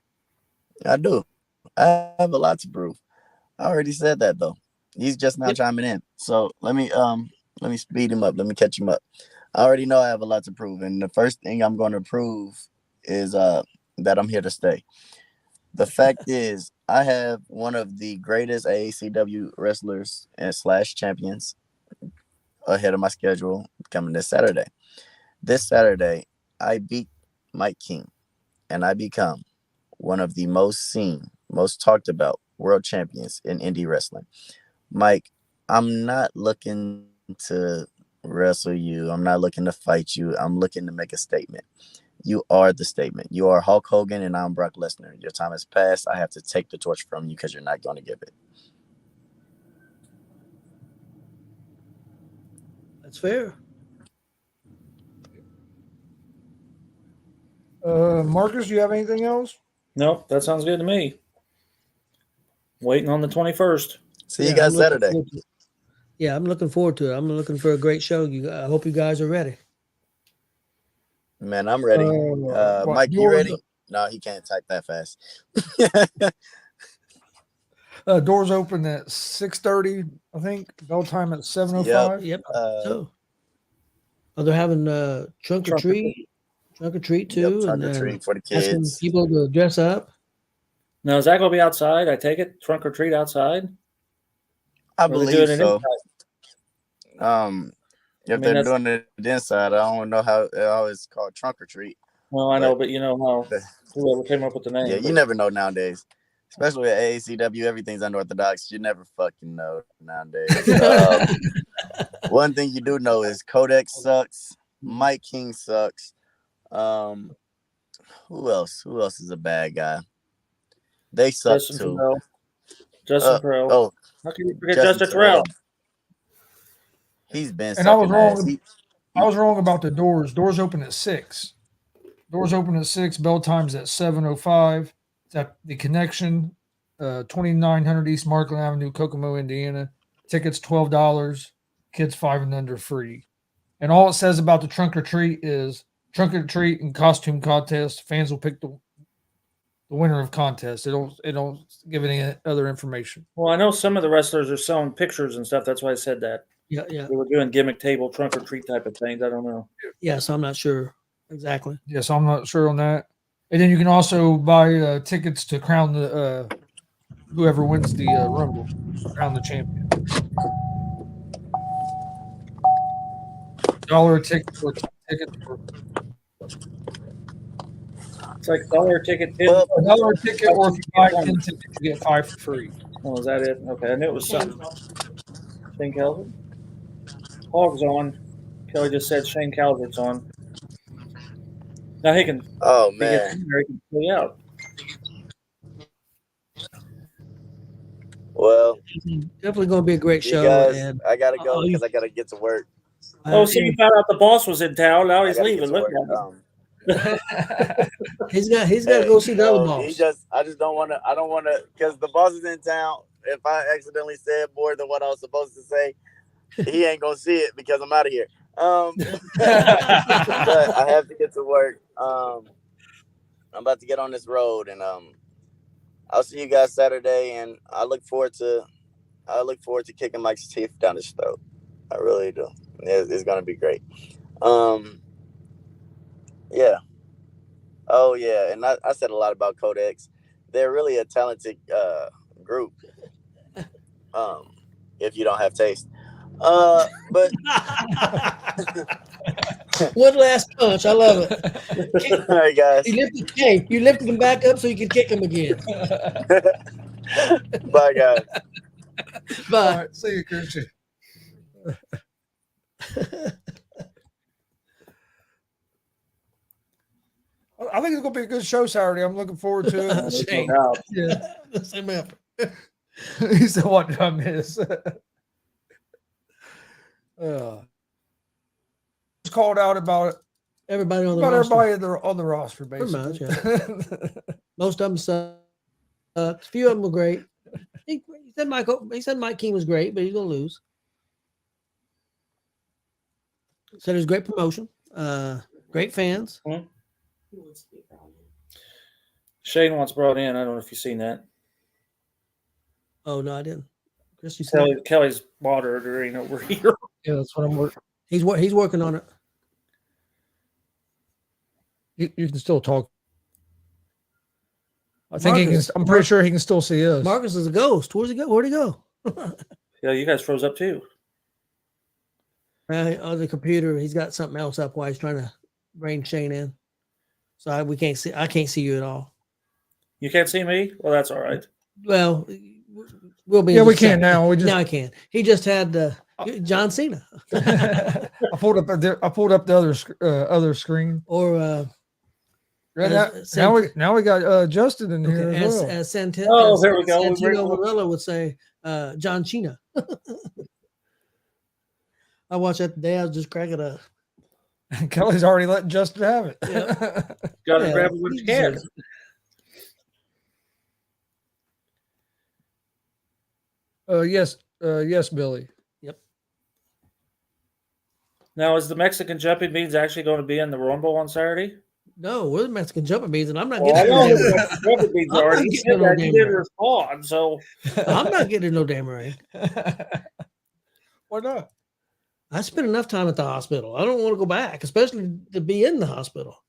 I do. I have a lot to prove. I already said that though. He's just now chiming in. So let me speed him up. Let me catch him up. I already know I have a lot to prove, and the first thing I'm going to prove is that I'm here to stay. The fact is, I have one of the greatest AACW wrestlers and / champions ahead of my schedule coming this Saturday. This Saturday, I beat Mike King, and I become one of the most seen, most talked about world champions in indie wrestling. Mike, I'm not looking to wrestle you. I'm not looking to fight you. I'm looking to make a statement. You are the statement. You are Hulk Hogan, and I'm Brock Lesnar. Your time has passed. I have to take the torch from you because you're not going to give it. That's fair. Marcus, you have anything else? Nope, that sounds good to me. Waiting on the 21st. See you guys I'm looking Saturday. forward to it. Yeah, I'm looking forward to it. I'm looking for a great show. I hope you guys are ready. Man, I'm ready. Mike, you ready? No, he can't type that fast. Doors open at 6:30, I think. Bell time at 7:05. Yep. So, they're having trunk or treat too, Yep, trunk or treat for the asking kids. people to dress up. Now, is that going to be outside? I take it trunk or treat outside. I believe so. Inside? If they're doing it inside, I don't know how it's called trunk or treat. Well, I know, but you know how whoever came up with the name. Yeah, you never know nowadays. Especially at AACW, everything's unorthodox. You never fucking know nowadays. One thing you do know is Codex sucks. Mike King sucks. Who else? Who else is a bad guy? They suck Justin too. Terrell. Justin Terrell. Oh, how can you forget Justin Terrell? He's been. And I was wrong. I was wrong about the doors. Doors open at 6. Doors open at 6. Bell time's at 7:05. It's at the Connection, 2900 East Markland Avenue, Kokomo, Indiana. Tickets $12. Kids 5 and under free. And all it says about the trunk or treat is trunk or treat and costume contest. Fans will pick the winner of contest. It don't give any other information. Well, I know some of the wrestlers are selling pictures and stuff. That's why I said that. Yeah. They were doing gimmick table, trunk or treat type of things. I don't know. Yeah, so I'm not sure exactly. Yes, I'm not sure on that. And then you can also buy tickets to crown the whoever wins the Rumble, crown the champion. $1 a ticket for tickets. It's like $1 ticket. $1 a ticket, or if you buy 10 tickets, you get 5 for free. Oh, is that it? Okay, I knew it was something. Shane Calvert? Hog's on. Kelly just said Shane Calvert's on. Now he can. Oh man, he can play out. Well, definitely going to be a great show. Guys, and I gotta go because I gotta get to work. See, you found out the boss was in town. Now he's leaving. Look he's got to go see the other boss. I just don't want to. I don't want to because the boss is in town. If I accidentally said more than what I was supposed to say, he ain't gonna see it because I'm out of here. But I have to get to work. I'm about to get on this road, and I'll see you guys Saturday. And I look forward to kicking Mike's teeth down his throat. I really do. It's gonna be great. Yeah. Oh yeah, and I said a lot about Codex. They're really a talented group. Um, if you don't have taste. But One last punch. I love it. all right, guys. You lifted him back up so you could kick him again. Bye, guys. All But right, see you, Christian. I think it's gonna be a good show Saturday. I'm looking forward to it. There's no Shane. doubt. Yeah, the same effort. He said, "What did I miss?" It's called out about Everybody on the about roster. everybody on the roster, Pretty much, basically. Most of them sucked. A few of them were great. He said Mike King was great, but he's gonna lose. Said it was great promotion. Great fans. Shane wants brought in. I don't know if you've seen that. Oh no, I didn't. Chris, you said Kelly's moderating over here. Yeah, that's what I'm working. he's working on it. You can still talk. I think he can. I'm pretty sure he can still see us. Marcus is a ghost. Where'd he go? Where'd he go? Yeah, you guys froze up too. On the computer, he's got something else up while he's trying to bring Shane in. So I can't see you at all. You can't see me? Well, that's all right. Well, we'll be. Yeah, we can now. Now I can. He just had John Cena. I pulled up the other screen. Or now we got Justin in here as well. As there we go. Santino Marella would say, John Cena. I watched that today. I was just cracking up. Kelly's already letting Justin have it. Yeah. Got to grab it when you can. Yes, Billy. Yep. Now, is the Mexican jumping beans actually going to be in the Rumble on Saturday? No, we're the Mexican jumping beans, and I'm not Well, I getting know no the Mexican jumping beans I'm are. not You getting said no that. damn You didn't ring. respond, so I'm not getting no damn ring. Why not? I spent enough time at the hospital. I don't want to go back, especially to be in the hospital.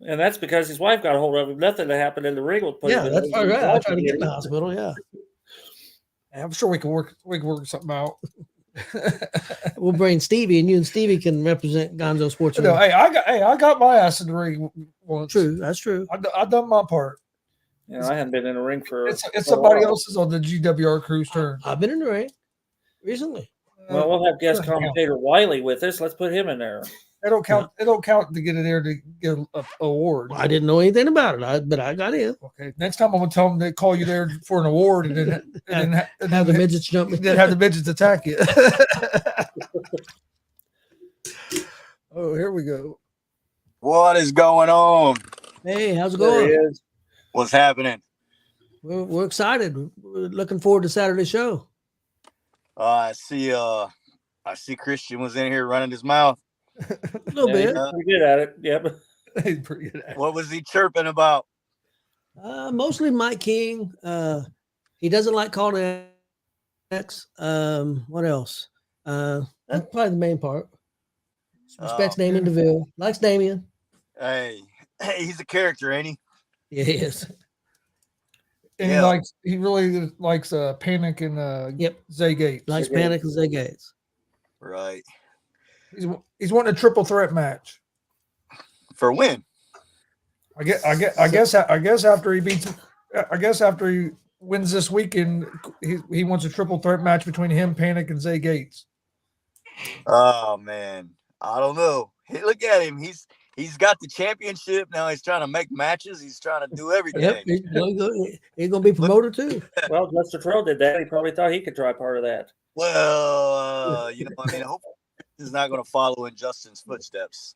and that's because his wife got a hold of him. Nothing that happened in the ring will put Yeah, him in that's the probably right. I tried to get in the hospital. Yeah, I'm sure we can work something out. we'll bring Stevie, and you and Stevie can represent Gonzo Sports. No, I got my ass in the ring once. True, that's true. I done my part. You know, I hadn't been in a ring for. It's somebody else's on the G.W.R. crew's turn. I've been in the ring recently. Well, we'll have guest commentator Wiley with us. Let's put him in there. It don't count. It don't count to get in there to get an award. Well, I didn't know anything about it, but I got in. Okay, next time I'm gonna tell them to call you there for an award, and then have the midgets jump me. Then have the midgets attack you. Oh, here we go. What is going on? Hey, how's it There he going? is. What's happening? We're excited. We're looking forward to Saturday show. I see Christian was in here running his mouth. A little bit. He's pretty good at it. Yep. He's pretty good at it. What was he chirping about? Mostly Mike King. He doesn't like calling X. What else? That's probably the main part. Respects Damien DeVille. Likes Damien. Hey, he's a character, ain't he? Yeah, he is. And Yeah. he really likes Panic and Zay Gates. Likes Panic and Zay Gates. Right. He's wanting a triple threat match. For when? I guess after he beats, I guess after he wins this weekend, he wants a triple threat match between him, Panic, and Zay Gates. Oh man, I don't know. Hey, look at him. He's got the championship now. He's trying to make matches. He's trying to do everything. Yep, he's gonna be promoted too. Well, Justin Terrell did that. He probably thought he could try part of that. Well, I mean, hopefully he's not going to follow in Justin's footsteps.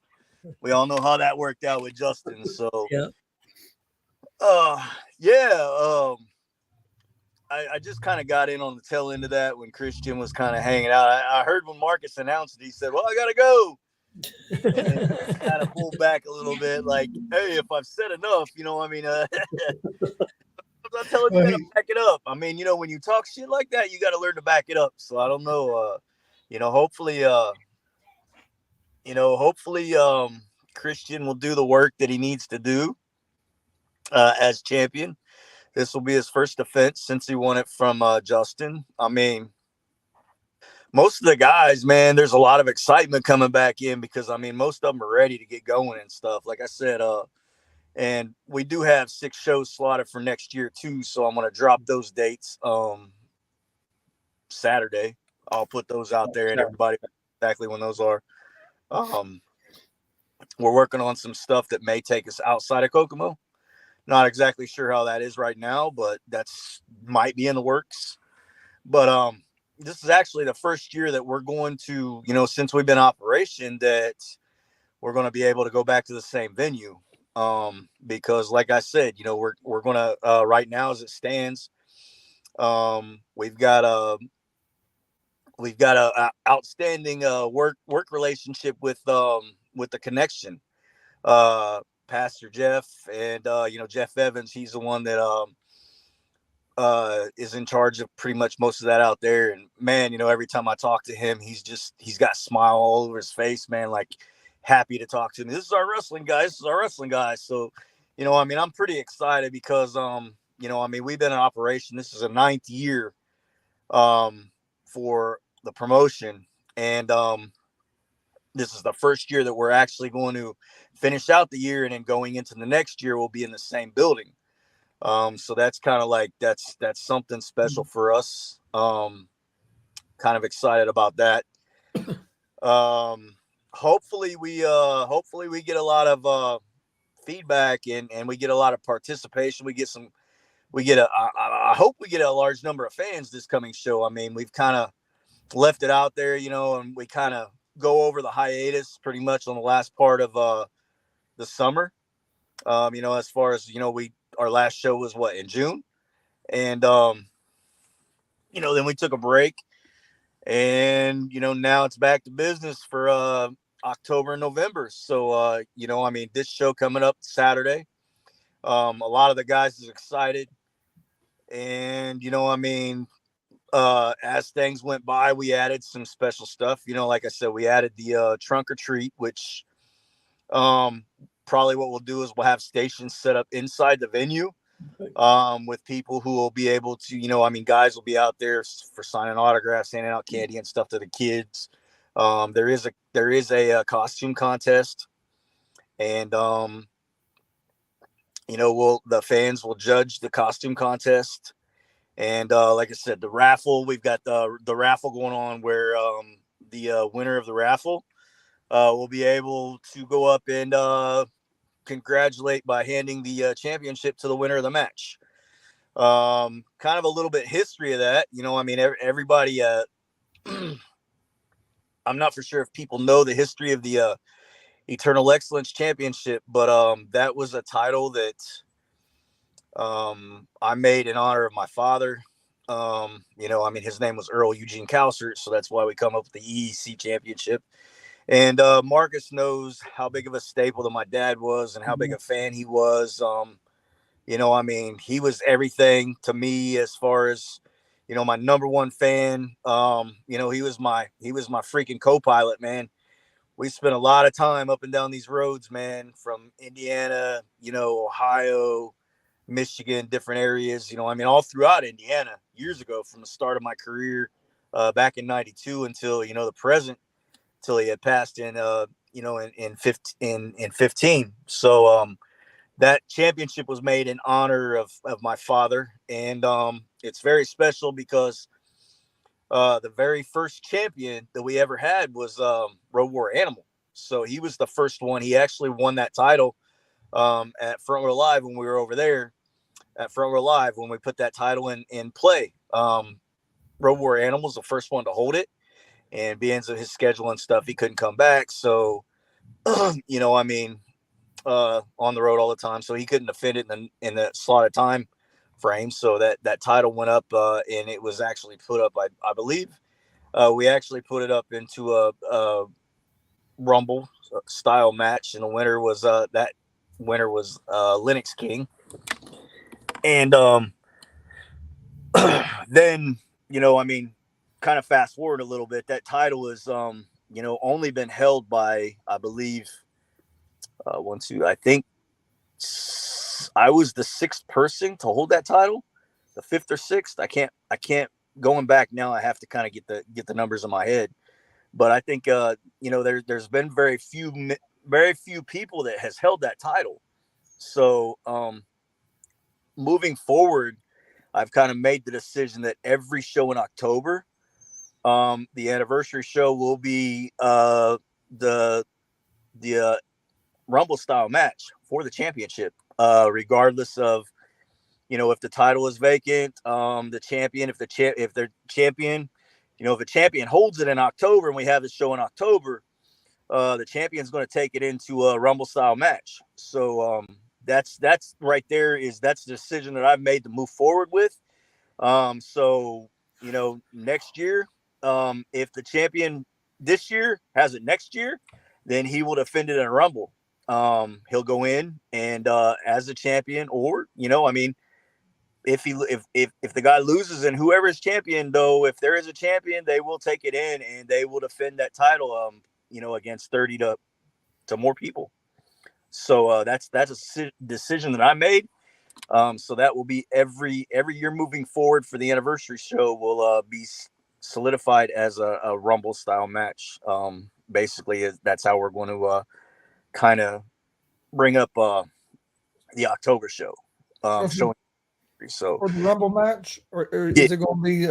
We all know how that worked out with Justin. So, Yeah. I just kind of got in on the tail end of that when Christian was kind of hanging out. I heard when Marcus announced it, he said, "Well, I gotta go," and then kind of pulled back a little bit, like, "Hey, if I've said enough, I'm telling you to back it up. I mean, when you talk shit like that, you got to learn to back it up." So I don't know. Hopefully, Christian will do the work that he needs to do as champion. This will be his first defense since he won it from Justin. I mean, most of the guys, man, there's a lot of excitement coming back in because, I mean, most of them are ready to get going and stuff. Like I said, and we do have 6 shows slotted for next year too. So I'm going to drop those dates Saturday. I'll put those out there and everybody exactly when those are. We're working on some stuff that may take us outside of Kokomo. Not exactly sure how that is right now, but that's might be in the works. But this is actually the first year that we're going to, since we've been in operation, that we're going to be able to go back to the same venue. Because like I said, we're going to right now as it stands, we've got a outstanding work relationship with the connection. Pastor Jeff and Jeff Evans, he's the one that is in charge of pretty much most of that out there. And man, every time I talk to him, he's got a smile all over his face, man, like happy to talk to me. This is our wrestling guy. So, I'm pretty excited because we've been in operation. This is a 9th year for the promotion. And this is the first year that we're actually going to finish out the year, and then going into the next year, we'll be in the same building. So that's kind of like, that's something special for us. Kind of excited about that. Hopefully we get a lot of feedback and we get a lot of participation. I hope we get a large number of fans this coming show. I mean, we've kind of left it out there, and we kind of go over the hiatus pretty much on the last part of the summer. As far as our last show was in June, and then we took a break, and now it's back to business for October and November. So this show coming up Saturday, a lot of the guys is excited, and as things went by, we added some special stuff. Like I said, we added the trunk or treat, which probably what we'll do is we'll have stations set up inside the venue with people who will be able to, guys will be out there for signing autographs, handing out candy and stuff to the kids. There is a costume contest, and the fans will judge the costume contest. And like I said, the raffle, we've got the raffle going on where the winner of the raffle will be able to go up and congratulate by handing the championship to the winner of the match. Kind of a little bit history of that. Everybody, I'm not for sure if people know the history of the Eternal Excellence Championship, but that was a title that I made in honor of my father. His name was Earl Eugene Cowsert, so that's why we come up with the EEC Championship. And Marcus knows how big of a staple that my dad was and how big a fan he was. He was everything to me as far as, my number one fan. He was my freaking co-pilot, man. We spent a lot of time up and down these roads, man, from Indiana, Ohio, Michigan, different areas, all throughout Indiana years ago, from the start of my career back in 92 until, the present, till he had passed in, in 15. So that championship was made in honor of my father. And it's very special because the very first champion that we ever had was Road War Animal. So he was the first one. He actually won that title at Front Row Live when we were over there at Front Row Live, when we put that title in play. Road War Animal was the first one to hold it, and being of his schedule and stuff, he couldn't come back. So, on the road all the time, so he couldn't defend it in the slotted time frame. So that title went up, and it was actually put up, I believe, we actually put it up into a Rumble style match, and the winner was Lennox King. And then, kind of fast forward a little bit, that title is, only been held by, I believe, 1, 2. I think I was the 6th person to hold that title, the 5th or 6th. I can't going back now. I have to kind of get the numbers in my head, but I think there's been very few people that has held that title. So moving forward, I've kind of made the decision that every show in October, the anniversary show will be the Rumble style match for the championship, regardless of if the title is vacant, the champion, if they're champion, if a champion holds it in October and we have the show in October, the champion's going to take it into a Rumble style match. So that's right there that's the decision that I've made to move forward with. So next year, if the champion this year has it next year, then he will defend it in a Rumble. He'll go in and as a champion, or if the guy loses and whoever is champion, though, if there is a champion, they will take it in and they will defend that title against 30 to more people. So that's a decision that I made. So that will be every year moving forward for the anniversary show will be solidified as a Rumble style match. Basically, that's how we're going to kind of bring up the October show. Showing so for the Rumble match, or is it going to be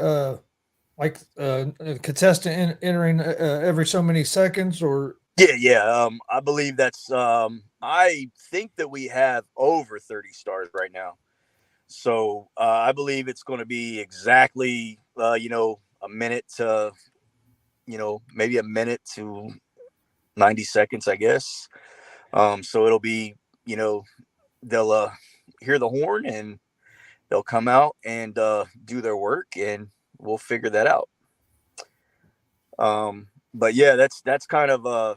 like a contestant entering every so many seconds, or? Yeah. I believe that's. I think that we have over 30 stars right now, so I believe it's going to be exactly a minute to maybe a minute to 90 seconds, I guess. So it'll be they'll hear the horn and they'll come out and do their work, and we'll figure that out. But yeah, that's kind of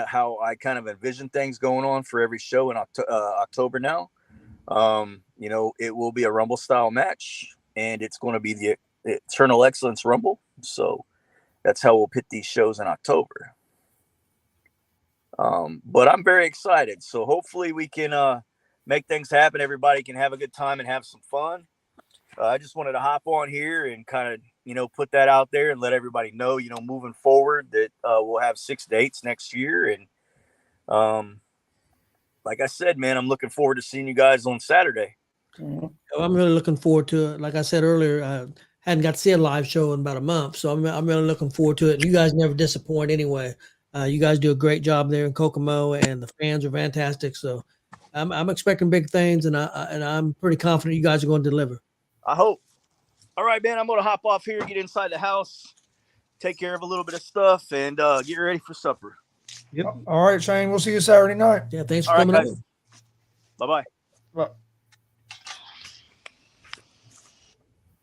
how I kind of envision things going on for every show in October now. It will be a Rumble style match, and it's going to be the Eternal Excellence Rumble. So that's how we'll pit these shows in October. But I'm very excited. So hopefully we can make things happen. Everybody can have a good time and have some fun. I just wanted to hop on here and kind of, put that out there and let everybody know, moving forward that we'll have 6 dates next year. And like I said, man, I'm looking forward to seeing you guys on Saturday. I'm really looking forward to it. Like I said earlier, I hadn't got to see a live show in about a month, so I'm really looking forward to it. You guys never disappoint anyway. You guys do a great job there in Kokomo, and the fans are fantastic. So I'm expecting big things, and I'm pretty confident you guys are going to deliver. I hope. All right, man, I'm going to hop off here, get inside the house, take care of a little bit of stuff, and get ready for supper. Yep. All right, Shane. We'll see you Saturday night. Yeah, thanks for coming over. Bye-bye. Bye.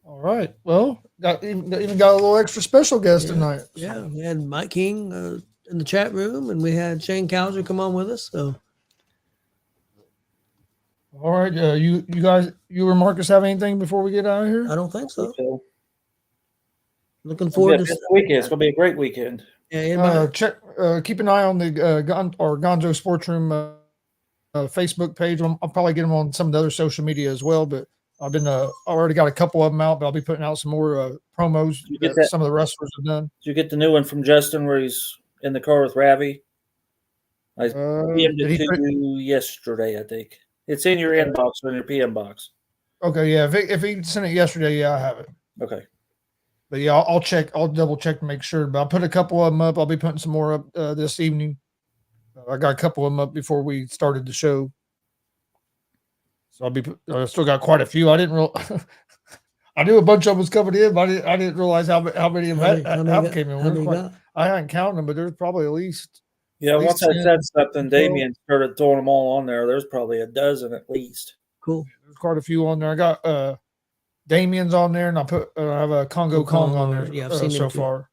All right. Well, even got a little extra special guest tonight. Yeah, we had Mike King in the chat room, and we had Shane Cowser come on with us. So, all right. You guys, you or Marcus have anything before we get out of here? I don't think so. Looking forward to this weekend. It's going to be a great weekend. Yeah. Keep an eye on the Gonzo Sports Room Facebook page. I'll probably get them on some of the other social media as well, but I've been already got a couple of them out, but I'll be putting out some more promos that some of the wrestlers have done. Did you get the new one from Justin where he's in the car with Ravi? I PM'd it to you yesterday, I think. It's in your inbox or in your PM box. Okay, yeah. If he sent it yesterday, yeah, I have it. Okay. But yeah, I'll check. I'll double check to make sure. But I'll put a couple of them up. I'll be putting some more up this evening. I got a couple of them up before we started the show. So I still got quite a few. I didn't I knew a bunch of them was coming in, but I didn't realize how many of them came in. I hadn't counted them, but there's probably at least. Yeah, once I said something, Damien started throwing them all on there. There's probably a dozen at least. Cool. There's quite a few on there. I got Damien's on there, and I have a Congo Kong on there. Yeah, I've seen so far.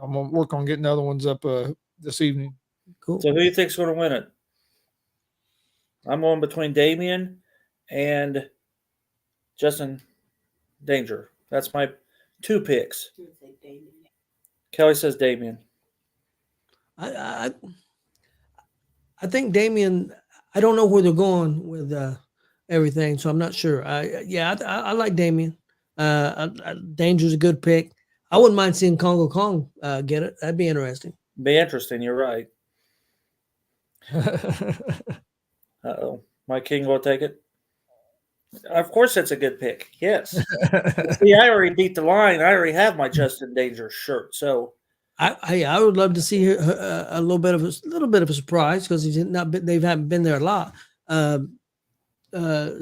I'm gonna work on getting the other ones up this evening. Cool. So who do you think's going to win it? I'm going between Damien and Justin Danger. That's my 2 picks. Kelly says Damien. I I think Damian. I don't know where they're going with everything, so I'm not sure. I like Damian. Danger's a good pick. I wouldn't mind seeing Congo Kong get it. That'd be interesting. Be interesting. You're right. Uh-oh. My king will take it. Of course, that's a good pick. Yes. See, I already beat the line. I already have my Justin Danger shirt. So I would love to see a little bit of a surprise because they haven't been there a lot.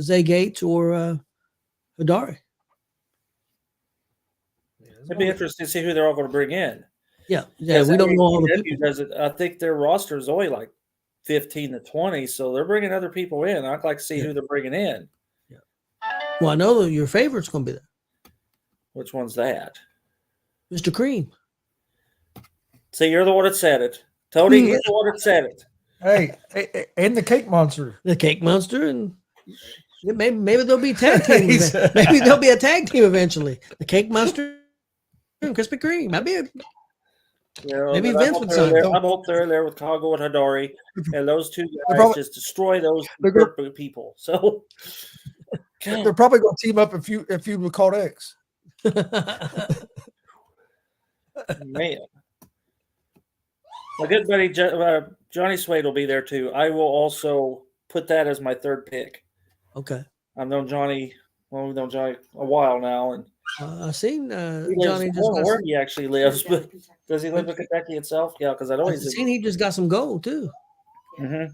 Zay Gates or Hidari. it'd be interesting to see who they're all going to bring in. Yeah. We don't know all the people. I think their roster is only like 15 to 20, so they're bringing other people in. I'd like to see who they're bringing in. Yeah. Well, I know that your favorite's going to be there. Which one's that? Mr. Cream. See, you're the one that said it. Tony, you're the one that said it. Hey, and the Cake Monster. The Cake Monster, and maybe there'll be tag team. Maybe there'll be a tag team eventually. The Cake Monster and Krispy Kreme. Maybe Vince would sign. I hope they're there with Congo and Hidari, and those two guys just destroy those people. So they're probably going to team up if you would call X. Man. My good buddy Johnny Suede will be there too. I will also put that as my third pick. Okay. I've known Johnny. Well, we've known Johnny a while now, and I've seen Johnny. Where he actually lives, but does he live in Kentucky itself? Yeah, because I know he's seen he just got some gold too. Mm-hmm.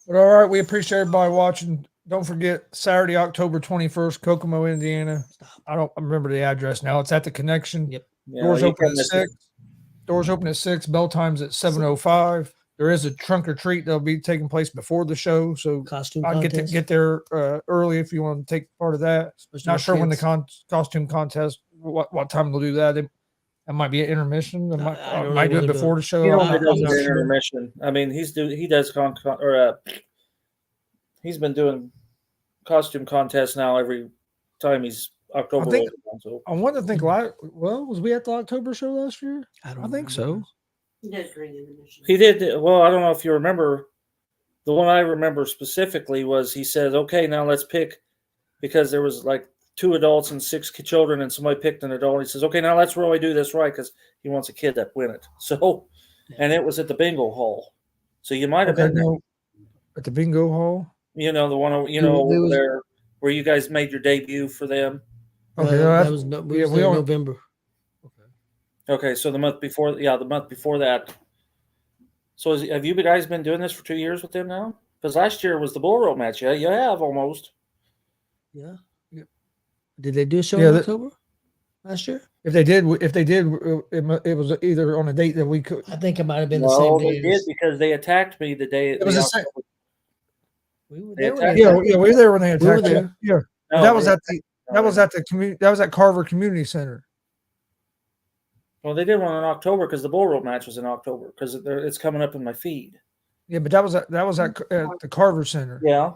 But all right, we appreciate everybody watching. Don't forget Saturday, October 21st, Kokomo, Indiana. I don't remember the address now. It's at the Connection. Yep. Yeah, Doors open at 6. Doors open at 6. Bell time's at 7:05. There is a trunk or treat that'll be taking place before the show, so I'd get there early if you want to take part of that. Not sure when the costume contest, what time they'll do that. It might be an intermission. It might do it before the show. He does an intermission. I mean, he's been doing costume contests now every time he's October. I want to think. Was we at the October show last year? I think so. He did. Well, I don't know if you remember. The one I remember specifically was he says, "Okay, now let's pick," because there was like 2 adults and 6 children, and somebody picked an adult. He says, "Okay, now let's really do this right," because he wants a kid that win it. So, and it was at the bingo hall. So you might have been there. At the bingo hall. You know, the one over there where you guys made your debut for them. Okay, that was November. Okay, so the month before that. So have you guys been doing this for 2 years with them now? Because last year was the bull rope match. Yeah, you have almost. Yeah. Did they do a show in October last year? If they did, it was either on a date that we could. I think it might have been the same day. They did because they attacked me the day. It was the same. We were there when they attacked you. Yeah, no, that was at Carver Community Center. Well, they did one in October because the bull rope match was in October because it's coming up in my feed. Yeah, but that was at the Carver Center. Yeah.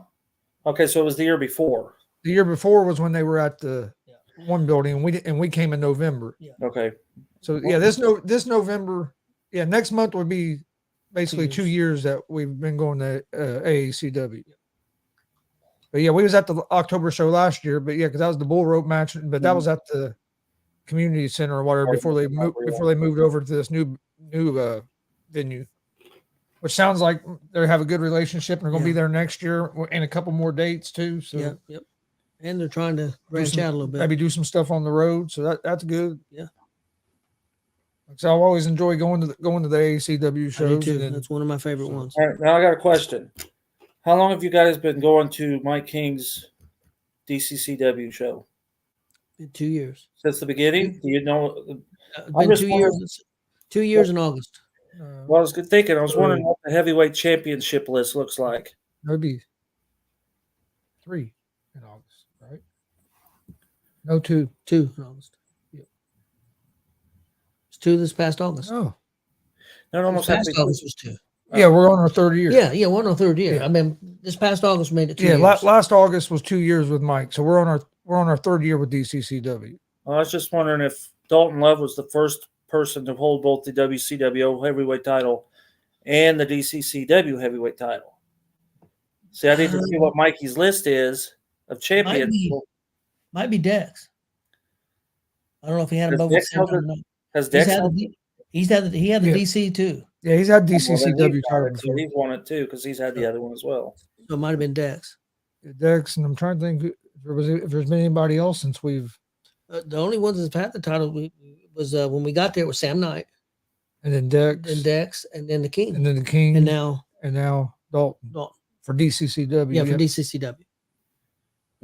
Okay, so it was the year before. The year before was when they were at the one building, and we came in November. Yeah. Okay. So yeah, this November, next month would be basically 2 years that we've been going to AACW. But yeah, we was at the October show last year, but because that was the bull rope match, but that was at the community center or whatever before they moved over to this new venue, which sounds like they have a good relationship and they're going to be there next year and a couple more dates too. So yep. And they're trying to branch out a little bit. Maybe do some stuff on the road, so that's good. Yeah. So I always enjoy going to the AACW shows. I do too. That's one of my favorite ones. All right, now I got a question. How long have you guys been going to Mike King's DCCW show? 2 years. Since the beginning? Do you know? Been 2 years. 2 years in August. Well, I was thinking. I was wondering what the heavyweight championship list looks like. That'd be 3 in August, right? No, 2. 2 in August. Yep. It's 2 this past August. Oh. No, almost past August was 2. Yeah, we're on our 3rd year. Yeah, we're on our 3rd year. Yeah. I mean, this past August made it 2 years. Last August was 2 years with Mike, so we're on our 3rd year with DCCW. I was just wondering if Dalton Love was the first person to hold both the WCW heavyweight title and the DCCW heavyweight title. See, I need to see what Mikey's list is of champions. Might be Dex. I don't know if he had them both. Has Dex held he had the DC too. Yeah, he's had DCCW title before. He's won it too because he's had the other one as well. So it might have been Dex. Dex, and I'm trying to think if there's been anybody else since we've. The only ones that's had the title was when we got there was Sam Knight, and then Dex, and then the King, and now Dalton for DCCW. Yeah, for DCCW.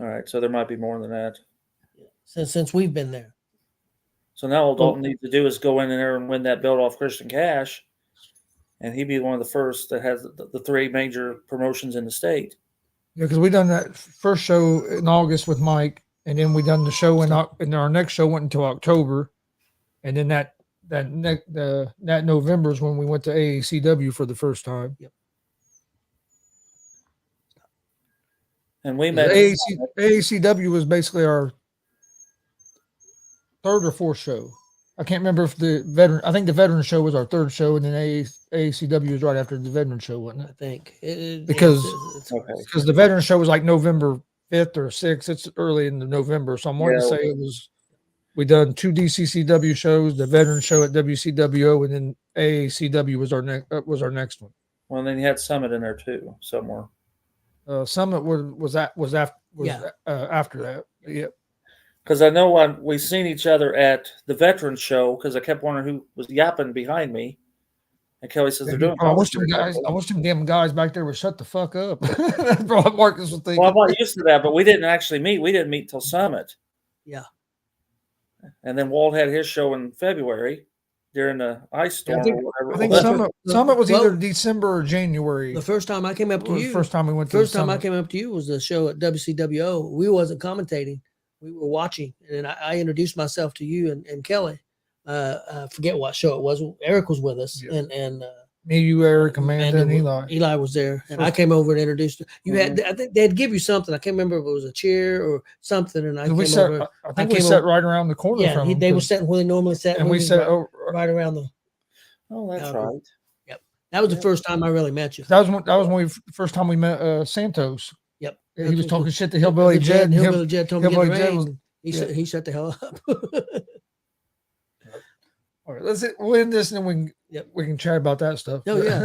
All right, so there might be more than that. Since we've been there. So now all Dalton needs to do is go in there and win that belt off Christian Cash, and he'd be one of the first that has the three major promotions in the state. Yeah, because we done that first show in August with Mike, and then we done the show and our next show went until October, and then that November is when we went to AACW for the first time. Yep. And we met AACW was basically our third or fourth show. I can't remember if I think the veteran show was our third show, and then AACW was right after the veteran show, wasn't it? I think because the veteran show was like November 5th or 6th. It's early in November, so I'm wanting to say we done 2 DCCW shows, the veteran show at WCWO, and then AACW was our next one. Well, then you had Summit in there too somewhere. Summit was after that. Yep. Because I know we seen each other at the veteran show because I kept wondering who was yapping behind me. And Kelly says they're doing. I wish them damn guys back there would shut the fuck up. That's what Marcus was thinking. Well, I'm not used to that, but we didn't actually meet. We didn't meet till Summit. Yeah. And then Walt had his show in February during the ice storm. I think Summit was either December or January. The first time I came up to you. The first time we went to First time I came up to you was the show at WCWO. We wasn't commentating. We were watching, and I introduced myself to you and Kelly. I forget what show it was. Eric was with us, and me, you, Eric, Amanda, and Eli. Eli was there, and I came over and introduced you. Had I think they'd give you something. I can't remember if it was a chair or something. And I think we sat right around the corner. Yeah, from they were sitting where they normally sat, and we sat right around the. Oh, that's right. Yep, that was the first time I really met you. That was when first time we met Santos. Yep, he was talking shit to Hillbilly Jed. And Hillbilly Jed told me to get the ring. He shut the hell up. All right, we'll end this, and then we can chat about that stuff. Oh yeah,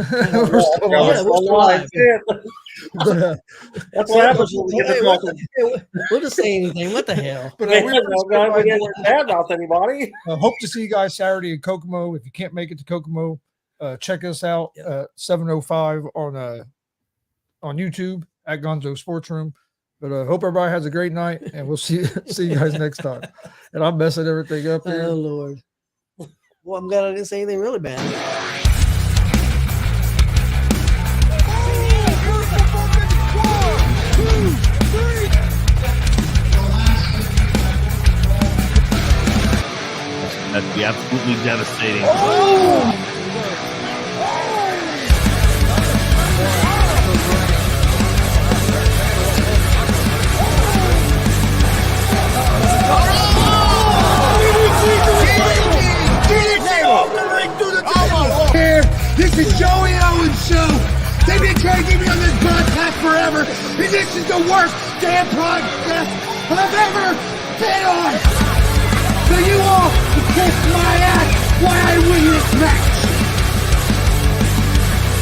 that's what happens when we get to talking. We'll just say anything. What the hell? But we didn't bad mouth anybody. Hope to see you guys Saturday in Kokomo. If you can't make it to Kokomo, check us out 7:05 on YouTube at Gonzo Sports Room. But hope everybody has a great night, and we'll see you guys next time. And I'm messing everything up here. Oh Lord. Well, I'm glad I didn't say anything really bad. That'd be absolutely devastating. This is Joey Owens' show. They've been trying to get me on this podcast forever, and this is the worst damn podcast I've ever been on. So you all can kiss my ass.